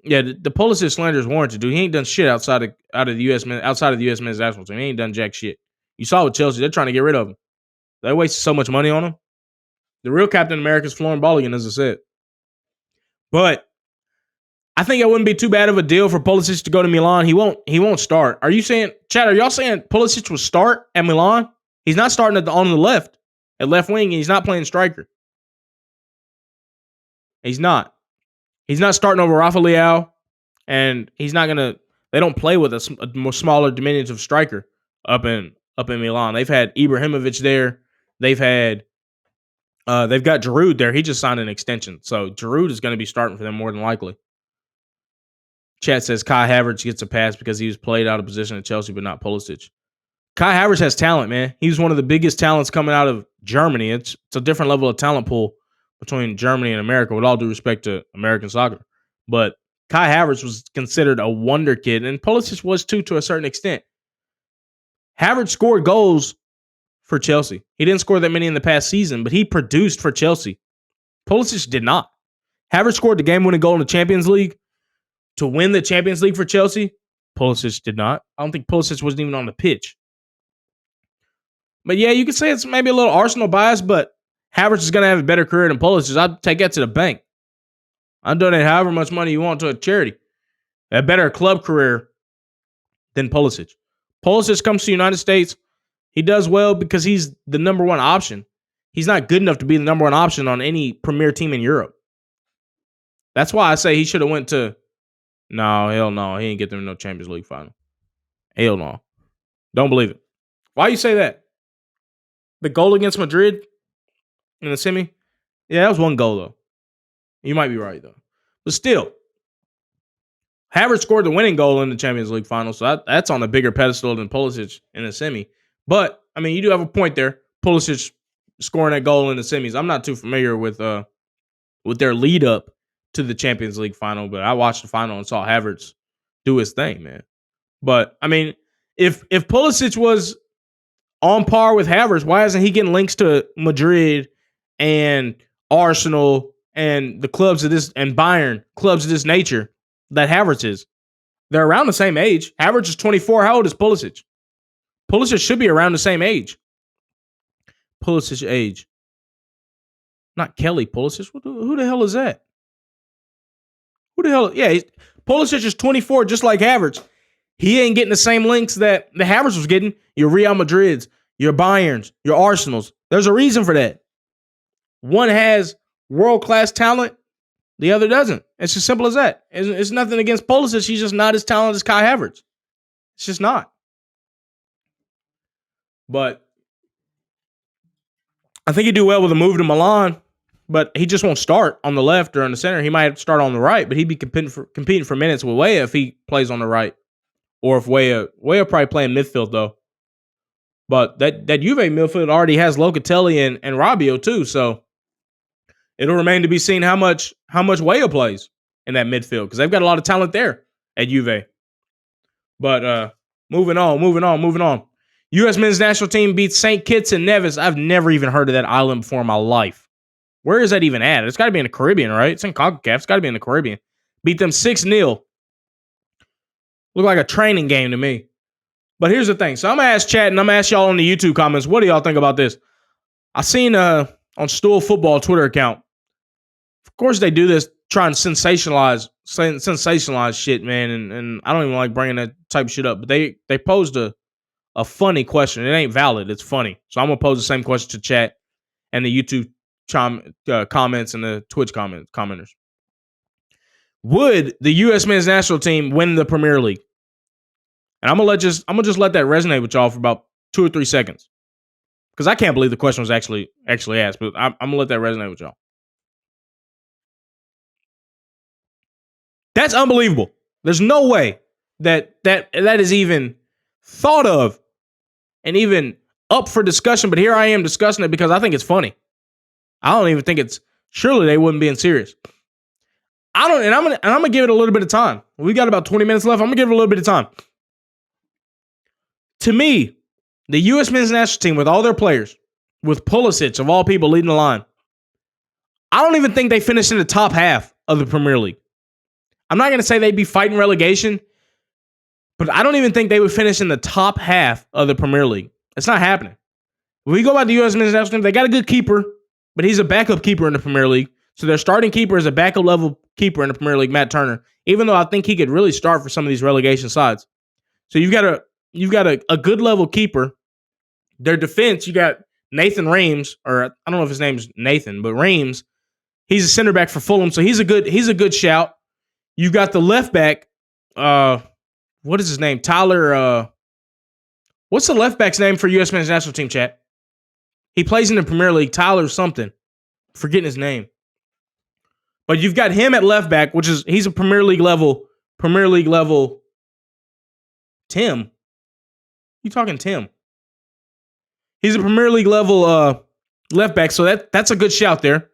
Yeah, the Pulisic slander is warranted, dude. He ain't done shit outside of the U.S. men's national team. He ain't done jack shit. You saw with Chelsea, they're trying to get rid of him. They wasted so much money on him. The real Captain America is Florian Balligan, as I said. But I think it wouldn't be too bad of a deal for Pulisic to go to Milan. He won't start. Are you saying, Chad, are y'all saying Pulisic will start at Milan? He's not starting on the left, at left wing, and he's not playing striker. He's not. He's not starting over Rafa Leao, and he's not gonna. They don't play with a more smaller diminutive striker up in Milan. They've had Ibrahimovic there. They've got Giroud there. He just signed an extension, so Giroud is going to be starting for them more than likely. Chat says Kai Havertz gets a pass because he was played out of position at Chelsea, but not Pulisic. Kai Havertz has talent, man. He was one of the biggest talents coming out of Germany. It's a different level of talent pool between Germany and America, with all due respect to American soccer. But Kai Havertz was considered a wonder kid, and Pulisic was too, to a certain extent. Havertz scored goals for Chelsea. He didn't score that many in the past season, but he produced for Chelsea. Pulisic did not. Havertz scored the game-winning goal in the Champions League to win the Champions League for Chelsea. Pulisic did not. I don't think Pulisic wasn't even on the pitch. But yeah, you could say it's maybe a little Arsenal bias, but Havertz is going to have a better career than Pulisic. I'd take that to the bank. I'd donate however much money you want to a charity. A better club career than Pulisic. Pulisic comes to the United States. He does well because he's the number one option. He's not good enough to be the number one option on any premier team in Europe. That's why I say he should have went to... No, hell no. He ain't get them in no Champions League final. Hell no. Don't believe it. Why you say that? The goal against Madrid in the semi? Yeah, that was one goal, though. You might be right, though. But still, Havertz scored the winning goal in the Champions League final, so that's on a bigger pedestal than Pulisic in the semi. But, I mean, you do have a point there. Pulisic scoring that goal in the semis. I'm not too familiar with their lead up to the Champions League final, but I watched the final and saw Havertz do his thing, man. But, I mean, if Pulisic was on par with Havertz, why isn't he getting links to Madrid and Arsenal and the clubs of this, and Bayern, clubs of this nature that Havertz is? They're around the same age. Havertz is 24. How old is Pulisic? Pulisic should be around the same age. Pulisic age. Not Kelly Pulisic. Who the hell is that? Who the hell? Yeah, Pulisic is 24, just like Havertz. He ain't getting the same links that the Havertz was getting. Your Real Madrids, your Bayerns, your Arsenals. There's a reason for that. One has world-class talent. The other doesn't. It's as simple as that. It's nothing against Pulisic. He's just not as talented as Kai Havertz. It's just not. But I think he'd do well with a move to Milan, but he just won't start on the left or on the center. He might start on the right, but he'd be competing for minutes with Weah if he plays on the right. Or if Weah probably playing midfield, though. But that Juve midfield already has Locatelli and Rabiot, too, so it'll remain to be seen how much Weah plays in that midfield, because they've got a lot of talent there at Juve. But moving on. U.S. men's national team beats St. Kitts and Nevis. I've never even heard of that island before in my life. Where is that even at? It's got to be in the Caribbean, right? It's in CONCACAF. It's got to be in the Caribbean. Beat them 6-0. Look like a training game to me. But here's the thing. So I'm going to ask chat, and I'm going to ask y'all in the YouTube comments, what do y'all think about this? I seen on Stool Football Twitter account, of course they do this, trying to sensationalize shit, man, and I don't even like bringing that type of shit up, but they posed a funny question. It ain't valid. It's funny. So I'm going to pose the same question to chat and the YouTube comments and the Twitch commenters. Would the U.S. men's national team win the Premier League? And I'm gonna just let that resonate with y'all for about 2 or 3 seconds, because I can't believe the question was actually asked. But I'm gonna let that resonate with y'all. That's unbelievable. There's no way that is even thought of and even up for discussion. But here I am discussing it because I think it's funny. I don't even think it's. Surely they wouldn't being serious. I'm gonna give it a little bit of time. We got about 20 minutes left. I'm gonna give it a little bit of time. To me, the U.S. men's national team, with all their players, with Pulisic of all people leading the line, I don't even think they finished in the top half of the Premier League. I'm not gonna say they'd be fighting relegation, but I don't even think they would finish in the top half of the Premier League. It's not happening. When we go about the U.S. men's national team, they got a good keeper, but he's a backup keeper in the Premier League. So their starting keeper is a backup level keeper in the Premier League, Matt Turner, even though I think he could really start for some of these relegation sides. So you've got a good level keeper. Their defense, you got Nathan Reams, or I don't know if his name's Nathan, but Reams. He's a center back for Fulham, so he's a good shout. You've got the left back, what is his name? Tyler, what's the left back's name for U.S. men's national team, chat? He plays in the Premier League, Tyler something. Forgetting his name. But you've got him at left back, he's a Premier League level Tim. You talking Tim? He's a Premier League level left back, so that's a good shout there.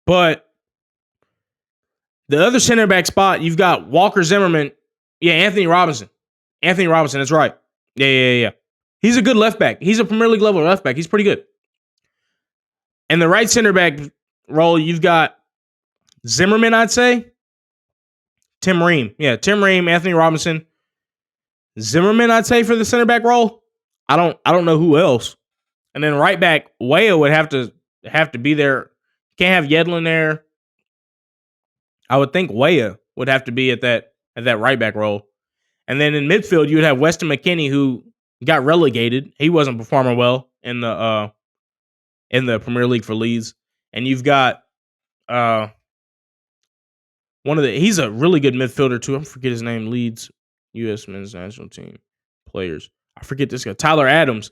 But the other center back spot, you've got Walker Zimmerman. Yeah, Anthony Robinson. That's right. Yeah. He's a good left back. He's a Premier League level left back. He's pretty good. And the right center back role, you've got Zimmerman, I'd say. Tim Ream. Yeah, Tim Ream, Anthony Robinson. Zimmerman, I'd say, for the center back role. I don't know who else. And then right back, Weah would have to be there. Can't have Yedlin there. I would think Weah would have to be at that right back role. And then in midfield, you would have Weston McKennie, who got relegated. He wasn't performing well in the Premier League for Leeds. And you've got he's a really good midfielder too. I forget his name. Leeds U.S. men's national team players. I forget this guy, Tyler Adams.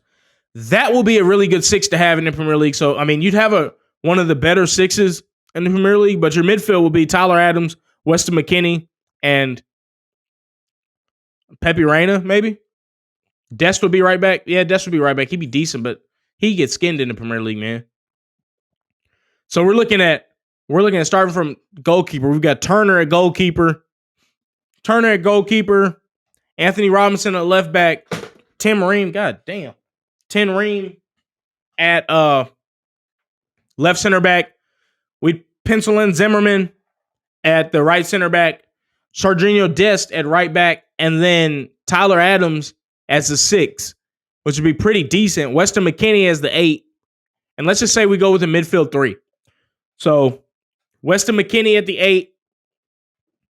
That will be a really good 6 to have in the Premier League. So I mean, you'd have one of the better 6s in the Premier League, but your midfield will be Tyler Adams, Weston McKennie, and Pepe Reina, maybe. Dest would be right back. Yeah, Dest would be right back. He'd be decent, but he gets skinned in the Premier League, man. So we're looking at starting from goalkeeper. We've got Turner at goalkeeper. Anthony Robinson at left back. Tim Ream. God damn. Tim Ream at left center back. We pencil in Zimmerman at the right center back. Serginho Dest at right back. And then Tyler Adams as the 6, which would be pretty decent. Weston McKennie as the 8. And let's just say we go with the midfield 3. So Weston McKennie at the 8,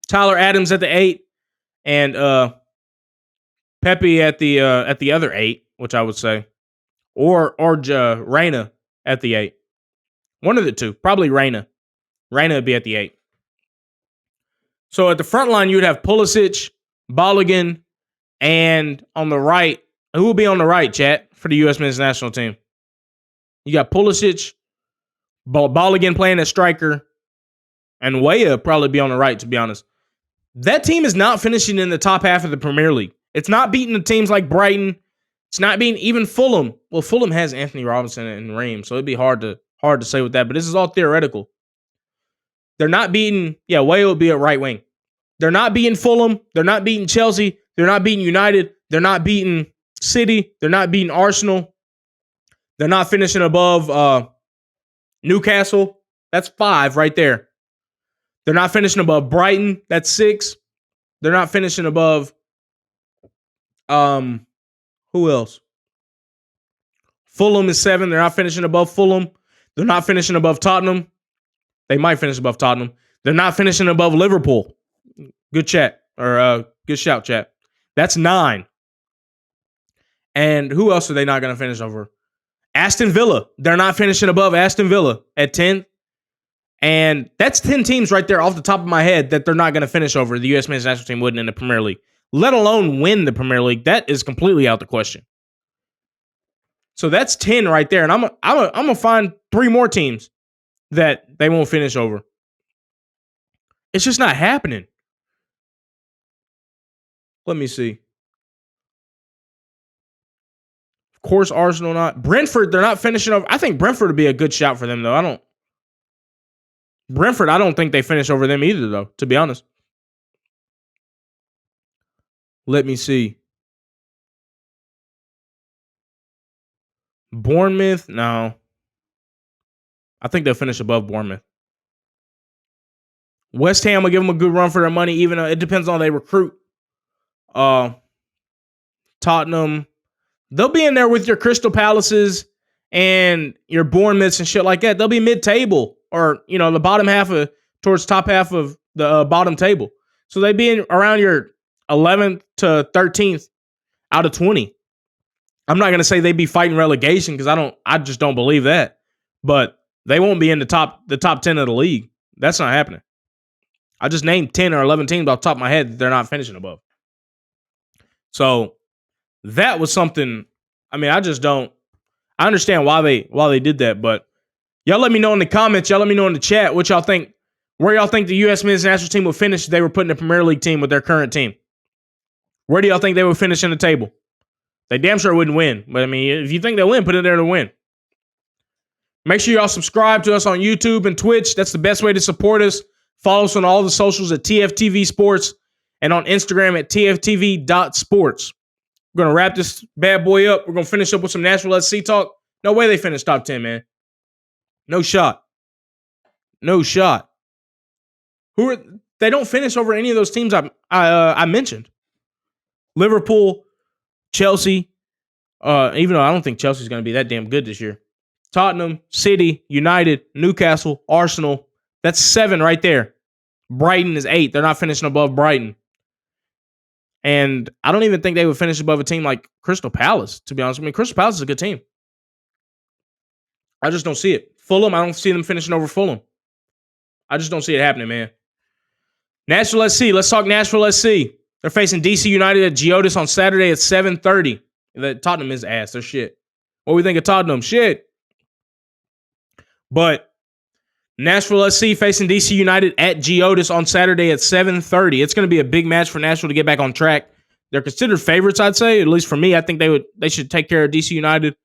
Tyler Adams at the 8, and Pepe at the other 8, which I would say, or Reina at the 8. One of the two, probably Reina. Reina would be at the 8. So at the front line, you would have Pulisic, Balogun, and on the right, who will be on the right, chat, for the U.S. men's national team? You got Pulisic, Balogun playing as striker, and Weah probably be on the right, to be honest. That team is not finishing in the top half of the Premier League. It's not beating the teams like Brighton. It's not beating even Fulham. Well, Fulham has Anthony Robinson and Ream, so it'd be hard to say with that, but this is all theoretical. They're not beating, Weah would be at right wing. They're not beating Fulham. They're not beating Chelsea. They're not beating United. They're not beating City. They're not beating Arsenal. They're not finishing above Newcastle. That's 5 right there. They're not finishing above Brighton. That's 6. They're not finishing above who else? Fulham is 7. They're not finishing above Fulham. They're not finishing above Tottenham. They might finish above Tottenham. They're not finishing above Liverpool. Good chat. Or good shout, chat. That's 9. And who else are they not going to finish over? Aston Villa. They're not finishing above Aston Villa at 10. And that's 10 teams right there off the top of my head that they're not going to finish over. The U.S. men's national team wouldn't in the Premier League, let alone win the Premier League. That is completely out the question. So that's 10 right there. And I'm going to find 3 more teams that they won't finish over. It's just not happening. Let me see. Of course, Arsenal not. Brentford, they're not finishing over. I think Brentford would be a good shout for them, though. I don't think they finish over them either, though, to be honest. Let me see. Bournemouth, no. I think they'll finish above Bournemouth. West Ham will give them a good run for their money, even though it depends on how they recruit. Tottenham, they'll be in there with your Crystal Palaces and your Bournemouths and shit like that. They'll be mid-table or, the bottom half towards top half of the bottom table. So they'd be around your 11th to 13th out of 20. I'm not going to say they'd be fighting relegation because I just don't believe that. But they won't be in the top 10 of the league. That's not happening. I just named 10 or 11 teams off the top of my head that they're not finishing above. So that was something. I mean, I understand why they did that, but y'all let me know in the comments. Y'all let me know in the chat what y'all think. Where y'all think the U.S. men's national team would finish if they were putting a Premier League team with their current team? Where do y'all think they would finish in the table? They damn sure wouldn't win. But, I mean, if you think they'll win, put it there to win. Make sure y'all subscribe to us on YouTube and Twitch. That's the best way to support us. Follow us on all the socials at TFTV Sports and on Instagram at TFTV.sports. We're going to wrap this bad boy up. We're going to finish up with some Nashville SC talk. No way they finish top 10, man. No shot. No shot. They don't finish over any of those teams I mentioned. Liverpool, Chelsea, Even though I don't think Chelsea's going to be that damn good this year. Tottenham, City, United, Newcastle, Arsenal. That's 7 right there. Brighton is 8. They're not finishing above Brighton. And I don't even think they would finish above a team like Crystal Palace, to be honest. I mean, Crystal Palace is a good team. I just don't see it. Fulham, I don't see them finishing over Fulham. I just don't see it happening, man. Nashville SC. Let's talk Nashville SC. They're facing DC United at Geodis on Saturday at 7:30. Tottenham is ass. They're shit. What do we think of Tottenham? Shit. But Nashville SC facing DC United at Geodis on Saturday at 7:30. It's going to be a big match for Nashville to get back on track. They're considered favorites, I'd say. At least for me, I think they should take care of DC United.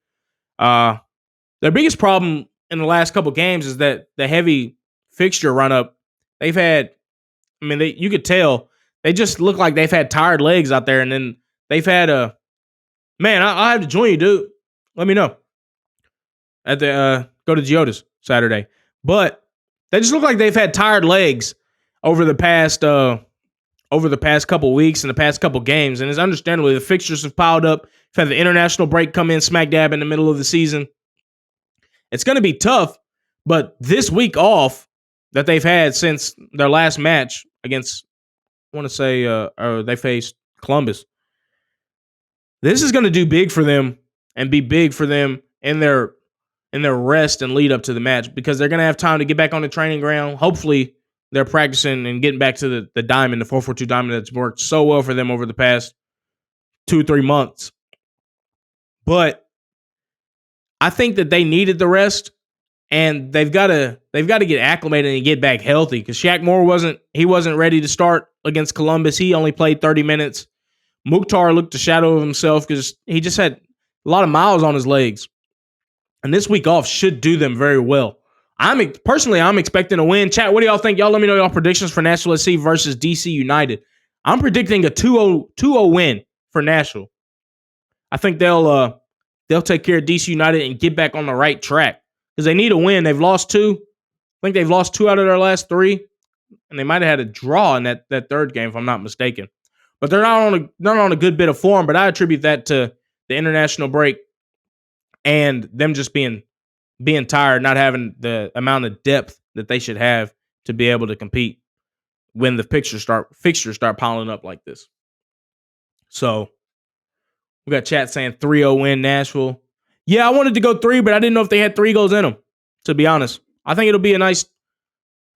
Their biggest problem in the last couple games is that the heavy fixture run-up they've had. I mean, you could tell they just look like they've had tired legs out there, and then they've had a man. I'll have to join you, dude. Let me know at the go to Geodis Saturday. But they just look like they've had tired legs over the past couple weeks and the past couple games, and it's understandable. The fixtures have piled up. We've had the international break come in smack dab in the middle of the season. It's going to be tough, but this week off that they've had since their last match against, I want to say, they faced Columbus. This is going to do big for them and be big for them in their rest and lead up to the match, because they're going to have time to get back on the training ground. Hopefully, they're practicing and getting back to the diamond, the 4-4-2 diamond that's worked so well for them over the past 2-3 months. But I think that they needed the rest, and they've got to get acclimated and get back healthy, because Shaq Moore wasn't ready to start against Columbus. He only played 30 minutes. Mukhtar looked a shadow of himself because he just had a lot of miles on his legs. And this week off should do them very well. I'm expecting a win. Chat, what do y'all think? Y'all let me know y'all predictions for Nashville SC versus DC United. I'm predicting a 2-0 win for Nashville. I think they'll take care of DC United and get back on the right track, because they need a win. They've lost 2. I think they've lost 2 out of their last 3, and they might have had a draw in that third game, if I'm not mistaken. But they're not on a good bit of form. But I attribute that to the international break and them just being tired, not having the amount of depth that they should have to be able to compete when the fixtures start piling up like this. So we got chat saying 3-0 win Nashville. Yeah, I wanted to go 3, but I didn't know if they had 3 goals in them, to be honest. I think it'll be a nice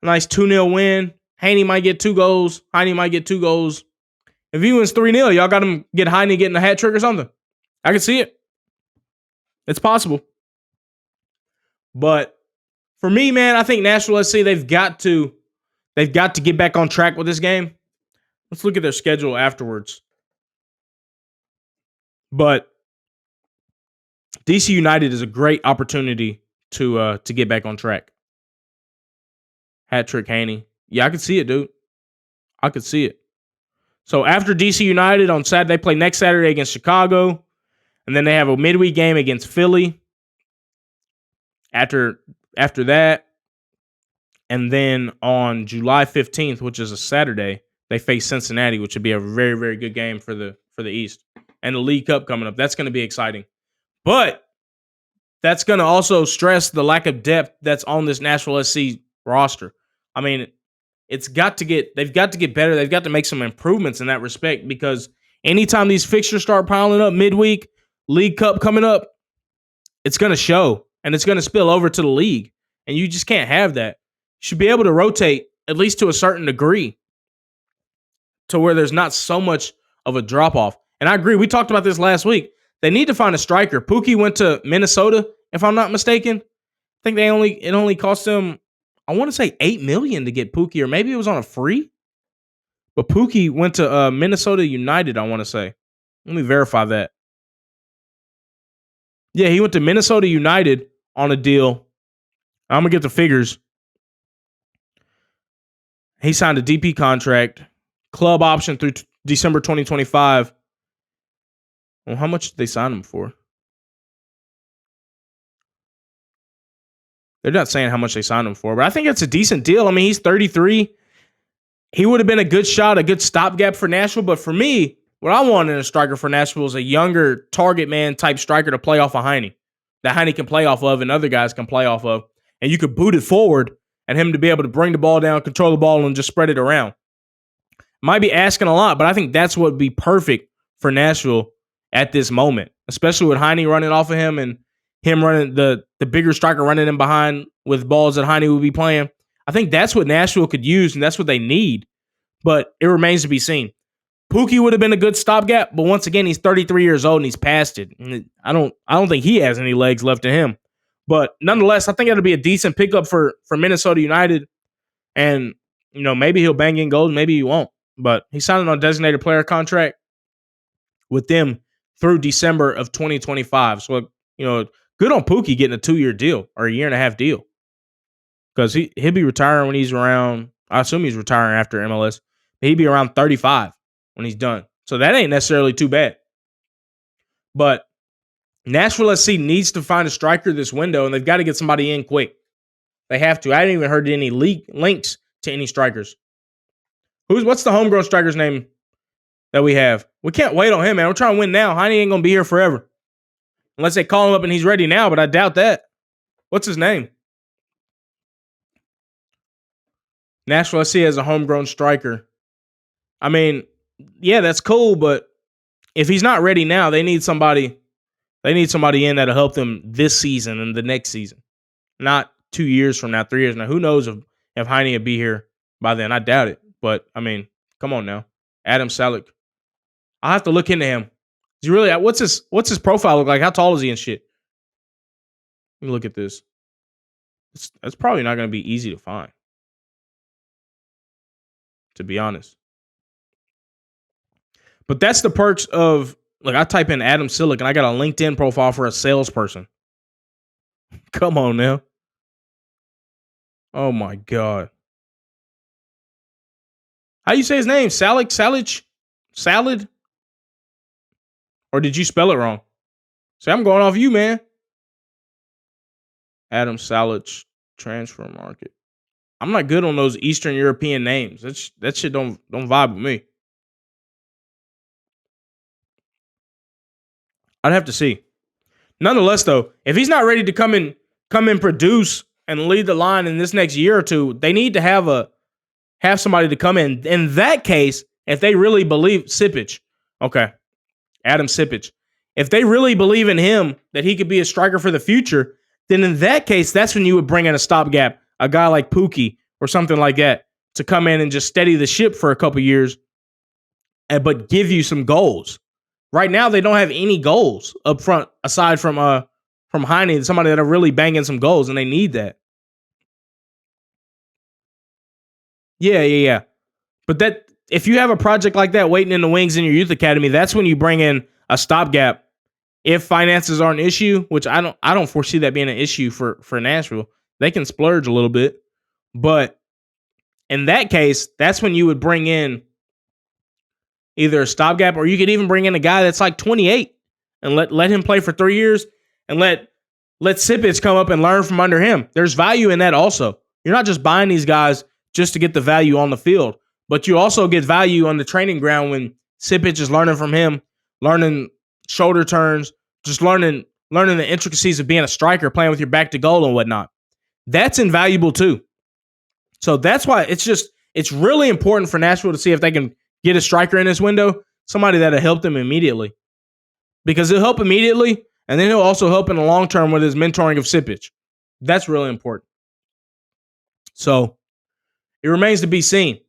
2-0 win. Haney might get 2 goals. Heine might get 2 goals. If he wins 3-0, y'all got him get Heine getting a hat trick or something. I can see it. It's possible. But for me, man, I think Nashville SC, they've got to get back on track with this game. Let's look at their schedule afterwards. But DC United is a great opportunity to get back on track. Hat trick Haney. Yeah, I could see it, dude. I could see it. So after DC United on Saturday, they play next Saturday against Chicago. And then they have a midweek game against Philly. After that. And then on July 15th, which is a Saturday, they face Cincinnati, which would be a very, very good game for the East. And the League Cup coming up. That's going to be exciting. But that's going to also stress the lack of depth that's on this Nashville SC roster. I mean, they've got to get better. They've got to make some improvements in that respect, because anytime these fixtures start piling up midweek, League Cup coming up, it's going to show, and it's going to spill over to the league. And you just can't have that. You should be able to rotate, at least to a certain degree, to where there's not so much of a drop-off. And I agree. We talked about this last week. They need to find a striker. Pookie went to Minnesota, if I'm not mistaken. I think it only cost them, I want to say $8 million to get Pookie, or maybe it was on a free. But Pookie went to Minnesota United, I want to say. Let me verify that. Yeah, he went to Minnesota United on a deal. I'm going to get the figures. He signed a DP contract, club option through December 2025. Well, how much did they sign him for? They're not saying how much they signed him for, but I think it's a decent deal. I mean, he's 33. He would have been a good shot, a good stopgap for Nashville. But for me, What I want in a striker for Nashville is a younger target man type striker to play off of Heine. That Heine can play off of and other guys can play off of. And you could boot it forward and him to be able to bring the ball down, control the ball, and just spread it around. Might be asking a lot, but I think that's what would be perfect for Nashville at this moment, especially with Heine running off of him and him running the bigger striker running in behind with balls that Heine would be playing. I think that's what Nashville could use, and that's what they need. But it remains to be seen. Pookie would have been a good stopgap, but once again, he's 33 years old and he's past it. And I don't think he has any legs left in him. But nonetheless, I think it'll be a decent pickup for Minnesota United. And, maybe he'll bang in goals, maybe he won't. But he's signing on a designated player contract with them through December of 2025. So, good on Pookie getting a 2-year deal or a 1.5-year deal. Because he'll be retiring when he's around, I assume he's retiring after MLS. He'd be around 35 when he's done. So that ain't necessarily too bad. But Nashville SC needs to find a striker this window, and they've got to get somebody in quick. They have to. I haven't even heard any links to any strikers. What's the homegrown striker's name that we have? We can't wait on him, man. We're trying to win now. Heine ain't going to be here forever. Unless they call him up and he's ready now, but I doubt that. What's his name? Nashville SC has a homegrown striker. I mean, yeah, that's cool, but if he's not ready now, they need somebody in that'll help them this season and the next season. Not 2 years from now, 3 years from now. Who knows if Heine will be here by then? I doubt it. But, I mean, come on now. Adam Salick. I'll have to look into him. Is he really, what's his profile look like? How tall is he and shit? Let me look at this. That's probably not going to be easy to find, to be honest. But that's the perks of, I type in Adam Silic and I got a LinkedIn profile for a salesperson. Come on now. Oh my God. How you say his name? Salad? Or did you spell it wrong? See, I'm going off you, man. Adam Salic transfer market. I'm not good on those Eastern European names. That shit don't vibe with me. I'd have to see. Nonetheless, though, if he's not ready to come in, produce and lead the line in this next year or two, they need to have somebody to come in. In that case, if they really believe Sipic, okay, Adam Sipic, if they really believe in him that he could be a striker for the future, then in that case, that's when you would bring in a stopgap, a guy like Pookie or something like that, to come in and just steady the ship for a couple years, but give you some goals. Right now, they don't have any goals up front aside from Heine, somebody that are really banging some goals, and they need that. Yeah. But that if you have a project like that waiting in the wings in your youth academy, that's when you bring in a stopgap. If finances are an issue, which I don't foresee that being an issue for Nashville, they can splurge a little bit. But in that case, that's when you would bring in either a stopgap, or you could even bring in a guy that's like 28 and let him play for 3 years and let Sipic come up and learn from under him. There's value in that also. You're not just buying these guys just to get the value on the field, but you also get value on the training ground when Sipic is learning from him, learning shoulder turns, just learning the intricacies of being a striker, playing with your back to goal and whatnot. That's invaluable too. So that's why it's really important for Nashville to see if they can get a striker in this window, somebody that'll help them immediately. Because he'll help immediately, and then he'll also help in the long term with his mentoring of Sipic. That's really important. So it remains to be seen.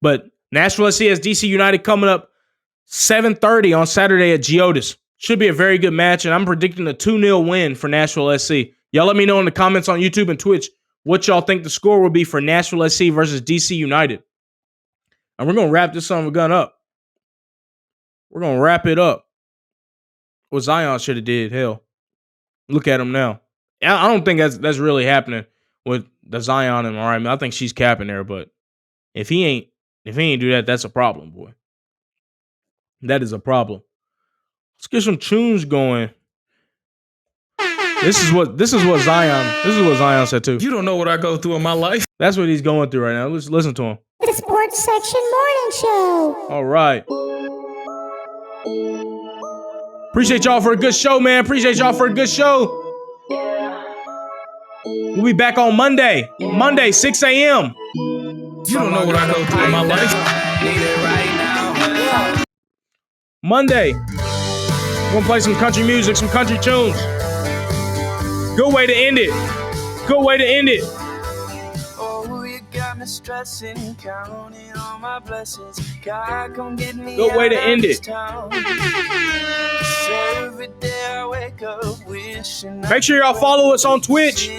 But Nashville SC has DC United coming up 7:30 on Saturday at Geodis. Should be a very good match, and I'm predicting a 2-0 win for Nashville SC. Y'all let me know in the comments on YouTube and Twitch what y'all think the score will be for Nashville SC versus DC United. And we're going to wrap this son of a gun up. We're going to wrap it up. What Zion should have did, hell. Look at him now. I don't think that's really happening with the Zion and Mariah. I think she's capping there, but if he ain't do that, that's a problem, boy. That is a problem. Let's get some tunes going. This is what Zion said too. You don't know what I go through in my life. That's what he's going through right now. Let's listen to him. The Sports Section Morning Show. All right. Appreciate y'all for a good show, man. Appreciate y'all for a good show. We'll be back on Monday. Monday, 6 a.m. You don't know what I go through in my life. Monday. We're gonna play some country music, some country tunes. Good way to end it. Good way to end it. Oh, you got me stressing, counting on my blessings. God, come get me. Good way to end it. Every day I wake up wishing. Make sure y'all follow us on Twitch.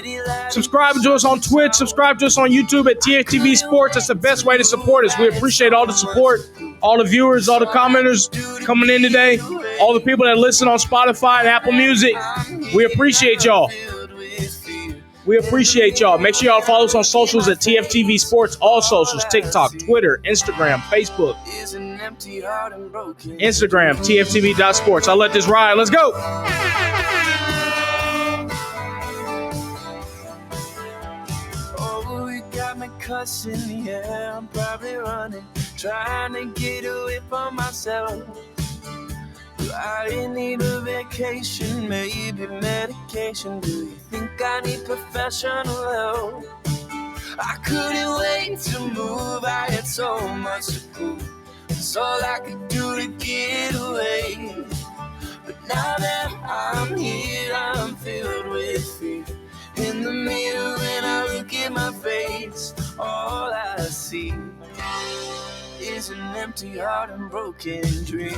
Subscribe to us on Twitch. Subscribe to us on YouTube at TFTV Sports. That's the best way to support us. We appreciate all the support, all the viewers, all the commenters coming in today, all the people that listen on Spotify and Apple Music. We appreciate y'all. We appreciate y'all. Make sure y'all follow us on socials at TFTV Sports. All socials: TikTok, Twitter, Instagram, Facebook. Instagram, TFTV.sports. I'll let this ride. Let's go. Oh, you got me cussing, yeah, I'm probably running, trying to get away from myself. I need a vacation, maybe medication. Do you think I need professional help? I couldn't wait to move, I had so much to prove. It's all I could do to get away. But now that I'm here, I'm filled with fear. In the mirror when I look at my face, all I see is an empty heart and broken dream.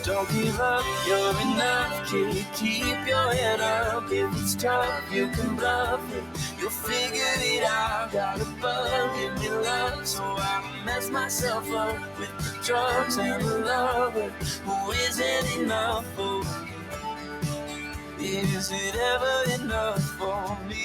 Don't give up, you're enough, kid. Keep your head up. If it's tough, you can bluff it. You'll figure it out. Got a bug, give me love, so I mess myself up with the drugs and the lover who isn't enough for me. Is it ever enough for me?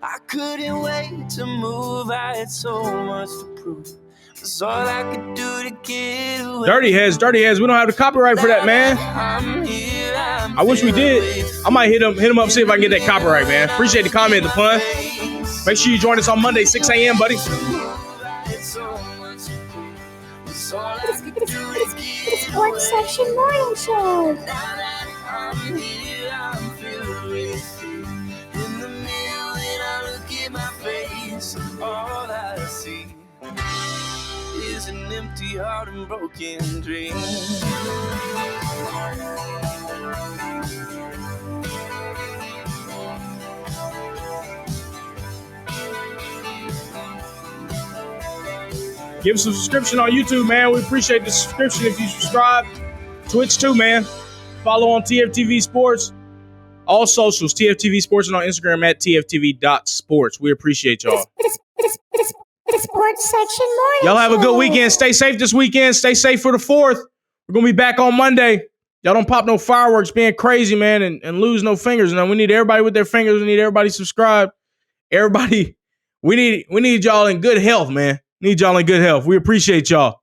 I couldn't wait to move, I had so much to prove. That's all I could do to get away. Dirty Heads. We don't have the copyright for that, man. I wish we did. I might hit him up, see if I can get that copyright, man. Appreciate the comment, the pun. Make sure you join us on Monday, 6 a.m., buddy. The Sports Section Morning Show. I'm here, I'm filled with fear. In the mirror when I look at my face, all I see is an empty heart and broken dream. Give us a subscription on YouTube, man. We appreciate the subscription if you subscribe. Twitch too, man. Follow on TFTV Sports. All socials, TFTV Sports, and on Instagram at TFTV.sports. We appreciate y'all. The Sports Section Morning Y'all have a good Show. weekend. Stay safe this weekend. Stay safe for the 4th. We're going to be back on Monday. Y'all don't pop no fireworks being crazy, man, and lose no fingers. Now, we need everybody with their fingers. We need everybody subscribed. Everybody, we need y'all in good health, man. Need y'all in good health. We appreciate y'all.